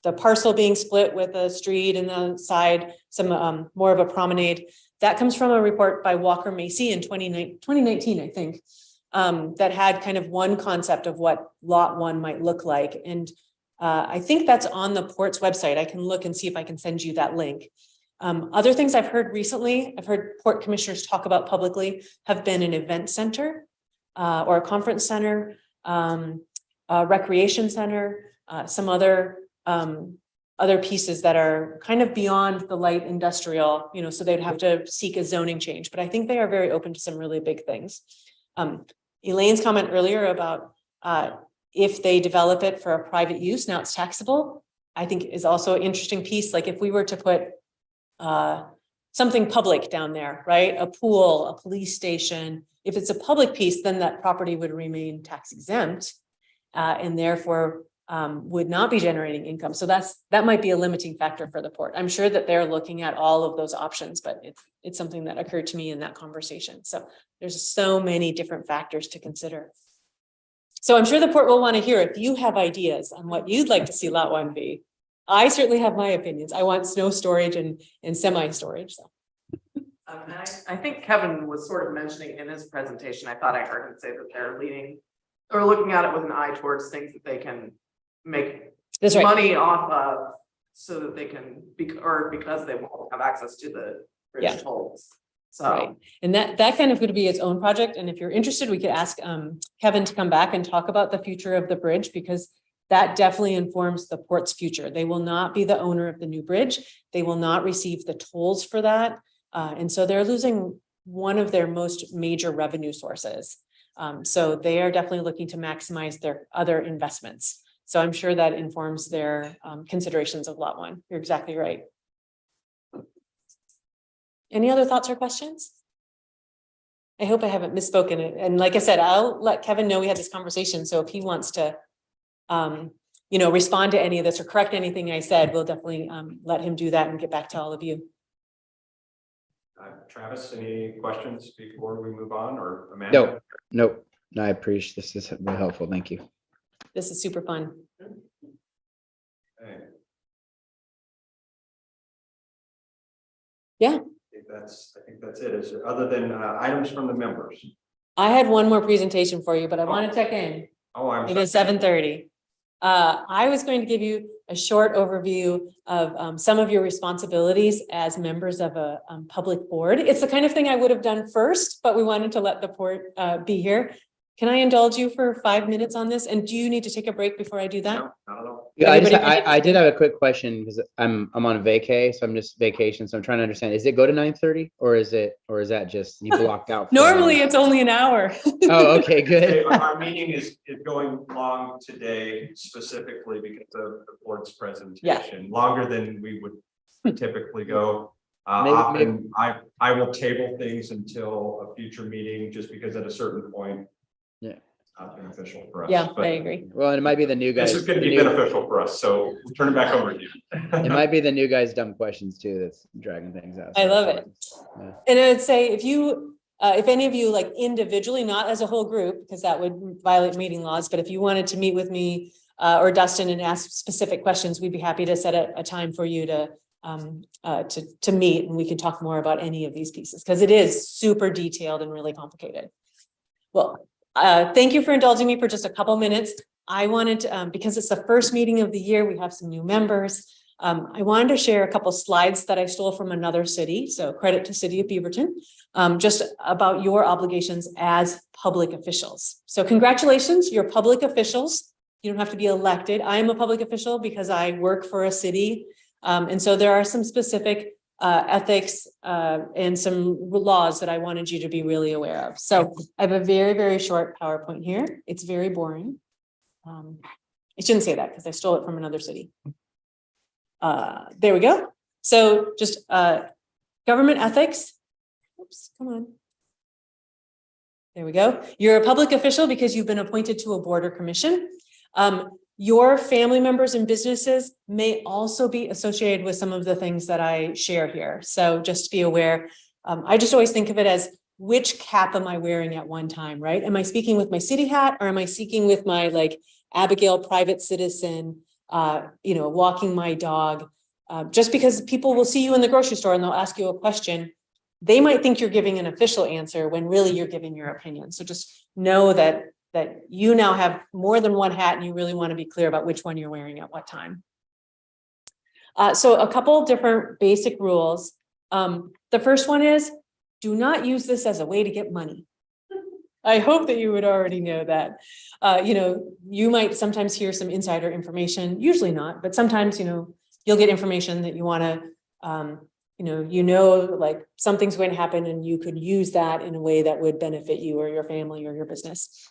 the parcel being split with a street and the side, some more of a promenade. That comes from a report by Walker Macy in 2019, I think, that had kind of one concept of what lot one might look like. And I think that's on the port's website. I can look and see if I can send you that link. Other things I've heard recently, I've heard port commissioners talk about publicly, have been an event center or a conference center, a recreation center, some other pieces that are kind of beyond the light industrial, so they'd have to seek a zoning change, but I think they are very open to some really big things. Elaine's comment earlier about if they develop it for a private use, now it's taxable, I think is also an interesting piece. Like if we were to put something public down there, right? A pool, a police station, if it's a public piece, then that property would remain tax exempt and therefore would not be generating income. So that might be a limiting factor for the port. I'm sure that they're looking at all of those options, but it's something that occurred to me in that conversation. So there's so many different factors to consider. So I'm sure the port will want to hear if you have ideas on what you'd like to see lot one be. I certainly have my opinions. I want snow storage and semi-storage. So. And I think Kevin was sort of mentioning in his presentation, I thought I heard him say that they're leaning or looking at it with an eye towards things that they can make money off of so that they can because they won't have access to the bridge tolls. So right. And that kind of could be its own project. And if you're interested, we could ask Kevin to come back and talk about the future of the bridge, because that definitely informs the port's future. They will not be the owner of the new bridge. They will not receive the tolls for that. And so they're losing one of their most major revenue sources. So they are definitely looking to maximize their other investments. So I'm sure that informs their considerations of lot one. You're exactly right. Any other thoughts or questions? I hope I haven't misspoken it. And like I said, I'll let Kevin know we had this conversation. So if he wants to, respond to any of this or correct anything I said, we'll definitely let him do that and get back to all of you. Travis, any questions before we move on, or Amanda? Nope. No, I appreciate this. Is really helpful. Thank you. This is super fun. Okay. Yeah. I think that's it. Is there other than items from the members? I had one more presentation for you, but I want to check in. Oh, I'm It is 7:30. I was going to give you a short overview of some of your responsibilities as members of a public board. It's the kind of thing I would have done first, but we wanted to let the port be here. Can I indulge you for 5 minutes on this? And do you need to take a break before I do that? No, not at all. Yeah, Everybody I did have a quick question because I'm on vacay, so I'm just vacation. So I'm trying to understand, is it go to 9:30 or is that just you blocked out? Normally it's only an hour. Oh, okay, good. Our meeting is going long today specifically because of the board's presentation, longer than we would typically go. Often I will table things until a future meeting just because at a certain point. Yeah. not beneficial for us. Yeah, I but agree. Well, it might be the new guys. This is going to the be new- beneficial for us, so we'll turn it back over to you. It might be the new guys' dumb questions too that's dragging things out. I love it. Yeah. And I'd say if any of you like individually, not as a whole group, because that would violate meeting laws, but if you wanted to meet with me or Dustin and ask specific questions, we'd be happy to set a time for you to meet, and we can talk more about any of these pieces, because it is super detailed and really complicated. Well, thank you for indulging me for just a couple minutes. I wanted to, because it's the first meeting of the year, we have some new members. I wanted to share a couple slides that I stole from another city. So credit to City of Beaverton, just about your obligations as public officials. So congratulations, you're public officials. You don't have to be elected. I am a public official because I work for a city. And so there are some specific ethics and some laws that I wanted you to be really aware of. So I have a very, very short PowerPoint here. It's very boring. I shouldn't say that because I stole it from another city. There we go. So just government ethics. Oops, come on. There we go. You're a public official because you've been appointed to a board or commission. Your family members and businesses may also be associated with some of the things that I share here. So just be aware. I just always think of it as, which cap am I wearing at one time, right? Am I speaking with my city hat, or am I speaking with my like Abigail private citizen, walking my dog? Just because people will see you in the grocery store and they'll ask you a question, they might think you're giving an official answer when really you're giving your opinion. So just know that you now have more than one hat and you really want to be clear about which one you're wearing at what time. So a couple of different basic rules. The first one is, do not use this as a way to get money. I hope that you would already know that. You might sometimes hear some insider information, usually not, but sometimes, you'll get information that you want to, like something's going to happen and you could use that in a way that would benefit you or your family or your business.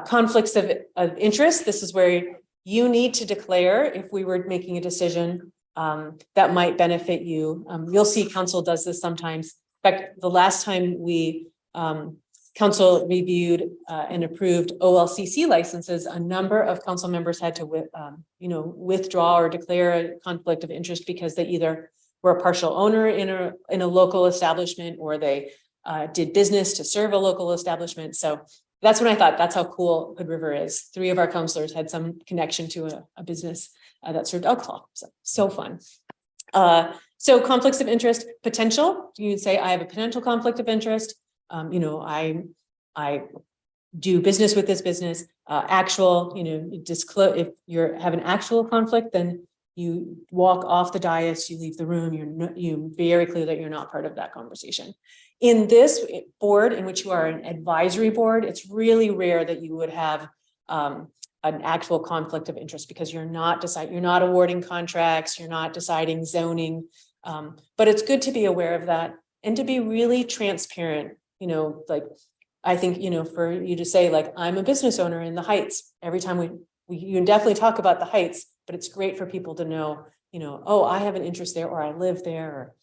Conflicts of interest. This is where you need to declare if we were making a decision that might benefit you. You'll see council does this sometimes. In fact, the last time council reviewed and approved OLCC licenses, a number of council members had to withdraw or declare a conflict of interest because they either were a partial owner in a local establishment, or they did business to serve a local establishment. So that's when I thought, that's how cool Hood River is. 3 of our counselors had some connection to a business that served alcohol. So fun. So conflicts of interest, potential. You'd say, I have a potential conflict of interest. I do business with this business. Actual, disclose. If you have an actual conflict, then you walk off the dais, you leave the room. You're very clear that you're not part of that conversation. In this board, in which you are an advisory board, it's really rare that you would have an actual conflict of interest, because you're not awarding contracts, you're not deciding zoning. But it's good to be aware of that and to be really transparent. I think, for you to say, like, I'm a business owner in the Heights. Every time you can definitely talk about the Heights, but it's great for people to know, oh, I have an interest there, or I live there.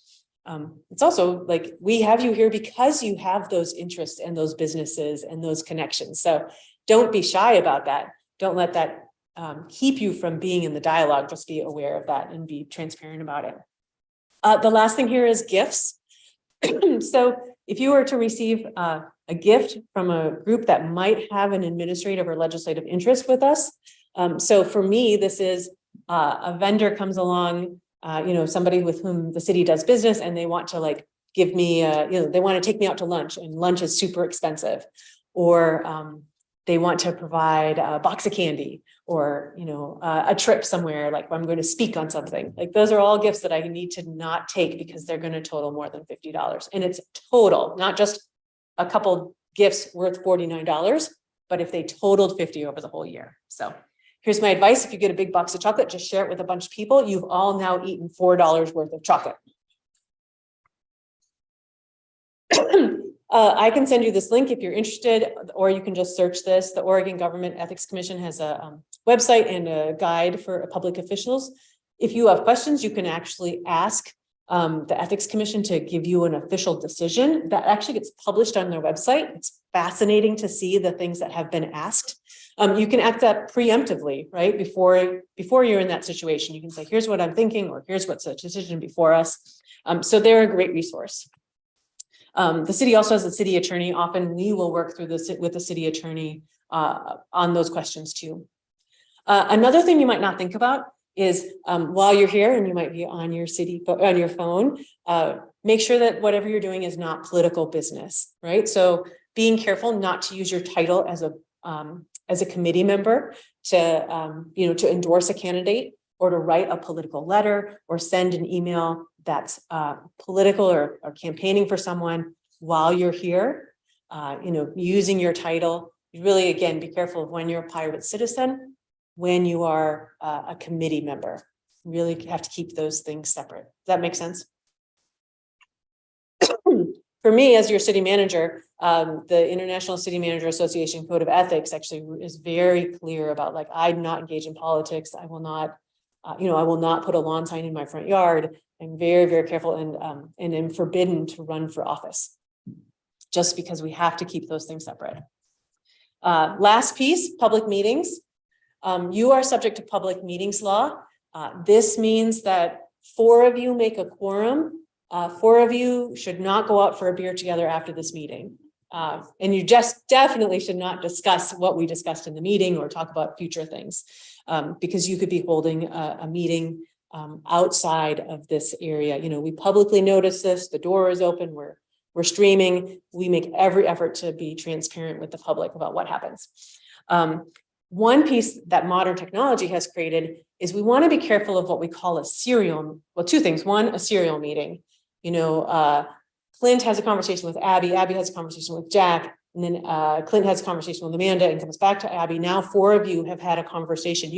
Or, it's also like, we have you here because you have those interests and those businesses and those connections. So don't be shy about that. Don't let that keep you from being in the dialogue. Just be aware of that and be transparent about it. The last thing here is gifts. So if you were to receive a gift from a group that might have an administrative or legislative interest with us. So for me, this is a vendor comes along, somebody with whom the city does business, and they want to give me, they want to take me out to lunch, and lunch is super expensive, or they want to provide a box of candy, or, a trip somewhere, like I'm going to speak on something. Like, those are all gifts that I need to not take because they're going to total more than $50. And it's total, not just a couple gifts worth $49, but if they totaled 50 over the whole year. So here's my advice. If you get a big box of chocolate, just share it with a bunch of people. You've all now eaten $4 worth of chocolate. I can send you this link if you're interested, or you can just search this. The Oregon Government Ethics Commission has a website and a guide for public officials. If you have questions, you can actually ask the Ethics Commission to give you an official decision that actually gets published on their website. It's fascinating to see the things that have been asked. You can act that preemptively, right? Before you're in that situation, you can say, here's what I'm thinking, or here's what's a decision before us. So they're a great resource. The city also has a city attorney. Often we will work through this with the city attorney on those questions too. Another thing you might not think about is while you're here and you might be on your on your phone, make sure that whatever you're doing is not political business, right? So being careful not to use your title as a committee member to to endorse a candidate or to write a political letter or send an email that's political or campaigning for someone while you're here. Using your title. Really, again, be careful of when you're a private citizen, when you are a committee member. Really have to keep those things separate. Does that make sense? For me, as your city manager, the International City Manager Association Code of Ethics actually is very clear about, like, I'm not engaged in politics. I will not, I will not put a lawn sign in my front yard. I'm very, very careful and am forbidden to run for office, just because we have to keep those things separate. Last piece, public meetings. You are subject to public meetings law. This means that 4 of you make a quorum. 4 of you should not go out for a beer together after this meeting. And you just definitely should not discuss what we discussed in the meeting or talk about future things, because you could be holding a meeting outside of this area. We publicly notice this, the door is open, we're streaming, we make every effort to be transparent with the public about what happens. One piece that modern technology has created is we want to be careful of what we call a serial, well, 2 things. One, a serial meeting. Clint has a conversation with Abby has a conversation with Jack, and then Clint has a conversation with Amanda and comes back to Abby. Now 4 of you have had a conversation.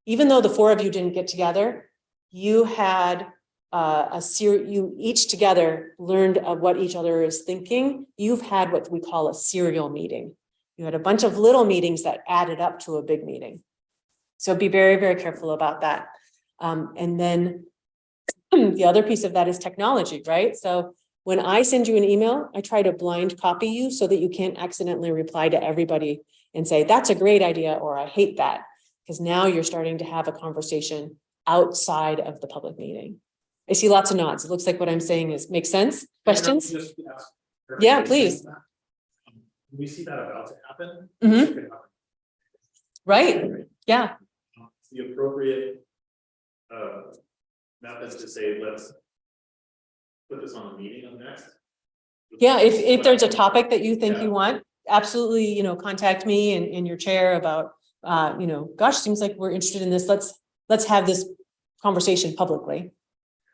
Even though the 4 of you didn't get together, you had you each together learned of what each other is thinking. You've had what we call a serial meeting. You had a bunch of little meetings that added up to a big meeting. So be very, very careful about that. And then the other piece of that is technology, right? So when I send you an email, I try to blind copy you so that you can't accidentally reply to everybody and say, that's a great idea, or I hate that. Because now you're starting to have a conversation outside of the public meeting. I see lots of nods. It looks like what I'm saying makes sense. Questions? Yeah, please. We see that about to happen. Mm-hmm. Right. Yeah. It's the appropriate methods to say, let's put this on the meeting of next. Yeah, if there's a topic that you think you want, absolutely, contact me and your chair about, gosh, seems like we're interested in this. Let's have this conversation publicly.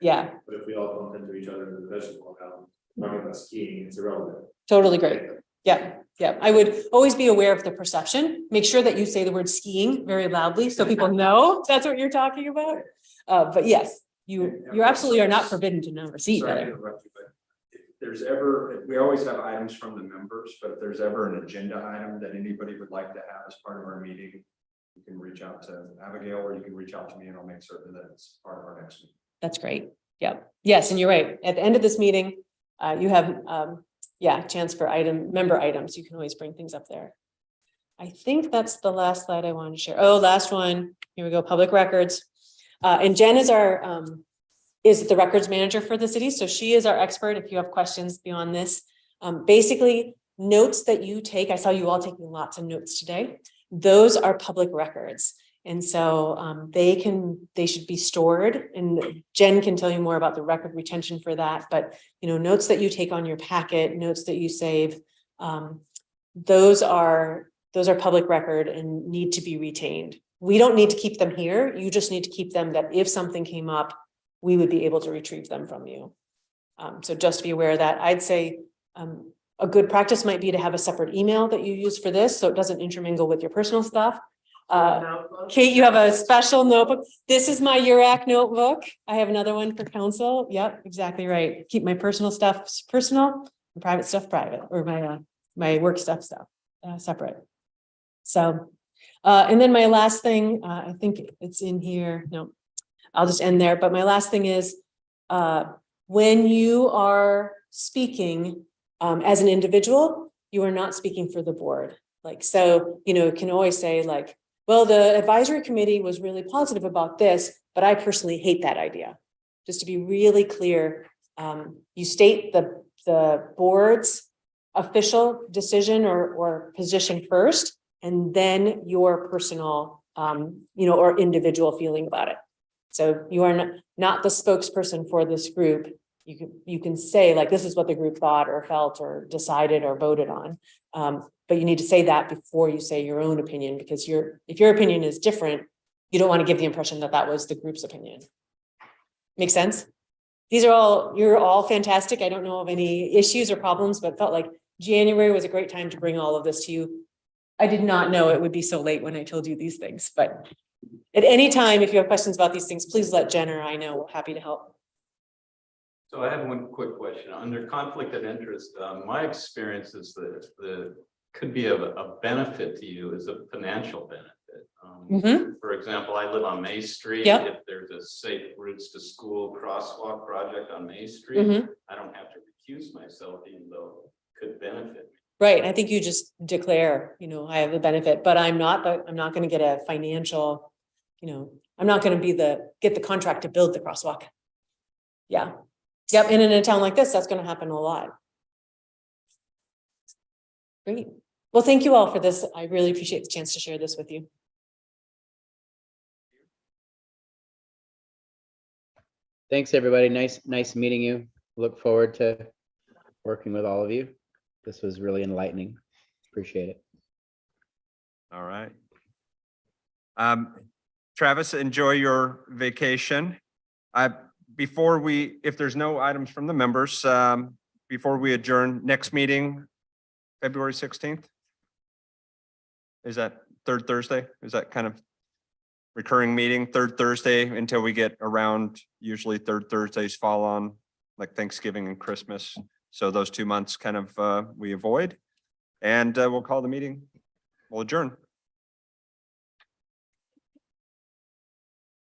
Yeah. But if we all bump into each other in the vegetable garden, talking about skiing, it's irrelevant. Totally great. Yeah. Yeah. I would always be aware of the perception. Make sure that you say the word skiing very loudly so people know that's what you're talking about. But yes, you absolutely are not forbidden to never see each Sorry to other. interrupt you, but if there's ever, we always have items from the members, but if there's ever an agenda item that anybody would like to have as part of our meeting, you can reach out to Abigail or you can reach out to me and I'll make certain that it's part of our next meeting. That's great. Yeah. Yes. And you're right. At the end of this meeting, you have, chance for member items. You can always bring things up there. I think that's the last slide I wanted to share. Oh, last one. Here we go. Public records. And Jen is is the records manager for the city. So she is our expert. If you have questions beyond this, basically notes that you take, I saw you all taking lots of notes today. Those are public records. And so they should be stored, and Jen can tell you more about the record retention for that. But, notes that you take on your packet, notes that you save, those are public record and need to be retained. We don't need to keep them here. You just need to keep them that if something came up, we would be able to retrieve them from you. So just be aware of that. I'd say a good practice might be to have a separate email that you use for this, so it doesn't intermingle with your personal stuff. Kate, you have a special notebook. This is my URAC notebook. I have another one for council. Yep, exactly right. Keep my personal stuff personal and private stuff private, or my work stuff separate. So, and then my last thing, I think it's in here. No, I'll just end there. But my last thing is when you are speaking as an individual, you are not speaking for the board. Like, so, can always say like, well, the advisory committee was really positive about this, but I personally hate that idea. Just to be really clear, you state the board's official decision or position first, and then your personal, or individual feeling about it. So you are not the spokesperson for this group. You can say like, this is what the group thought or felt or decided or voted on. But you need to say that before you say your own opinion, because if your opinion is different, you don't want to give the impression that that was the group's opinion. Make sense? You're all fantastic. I don't know of any issues or problems, but felt like January was a great time to bring all of this to you. I did not know it would be so late when I told you these things, but at any time, if you have questions about these things, please let Jen or I know. We're happy to help. So I have one quick question. Under conflict of interest, my experience is that could be a benefit to you is a financial benefit. For example, I live on May Street. Yep. If there's a safe routes to school crosswalk project on May Street, I don't have to recuse myself, even though it could benefit me. Right. I think you just declare, I have a benefit, but I'm not going to get a financial, I'm not going to get the contract to build the crosswalk. Yeah. Yep. And in a town like this, that's going to happen a lot. Great. Well, thank you all for this. I really appreciate the chance to share this with you. Thanks, everybody. Nice meeting you. Look forward to working with all of you. This was really enlightening. Appreciate it. All right. Travis, enjoy your vacation. If there's no items from the members, before we adjourn, next meeting, February 16th? Is that third Thursday? Is that kind of recurring meeting, third Thursday until we get around? Usually third Thursdays fall on like Thanksgiving and Christmas. So those 2 months kind of we avoid, and we'll call the meeting. We'll adjourn.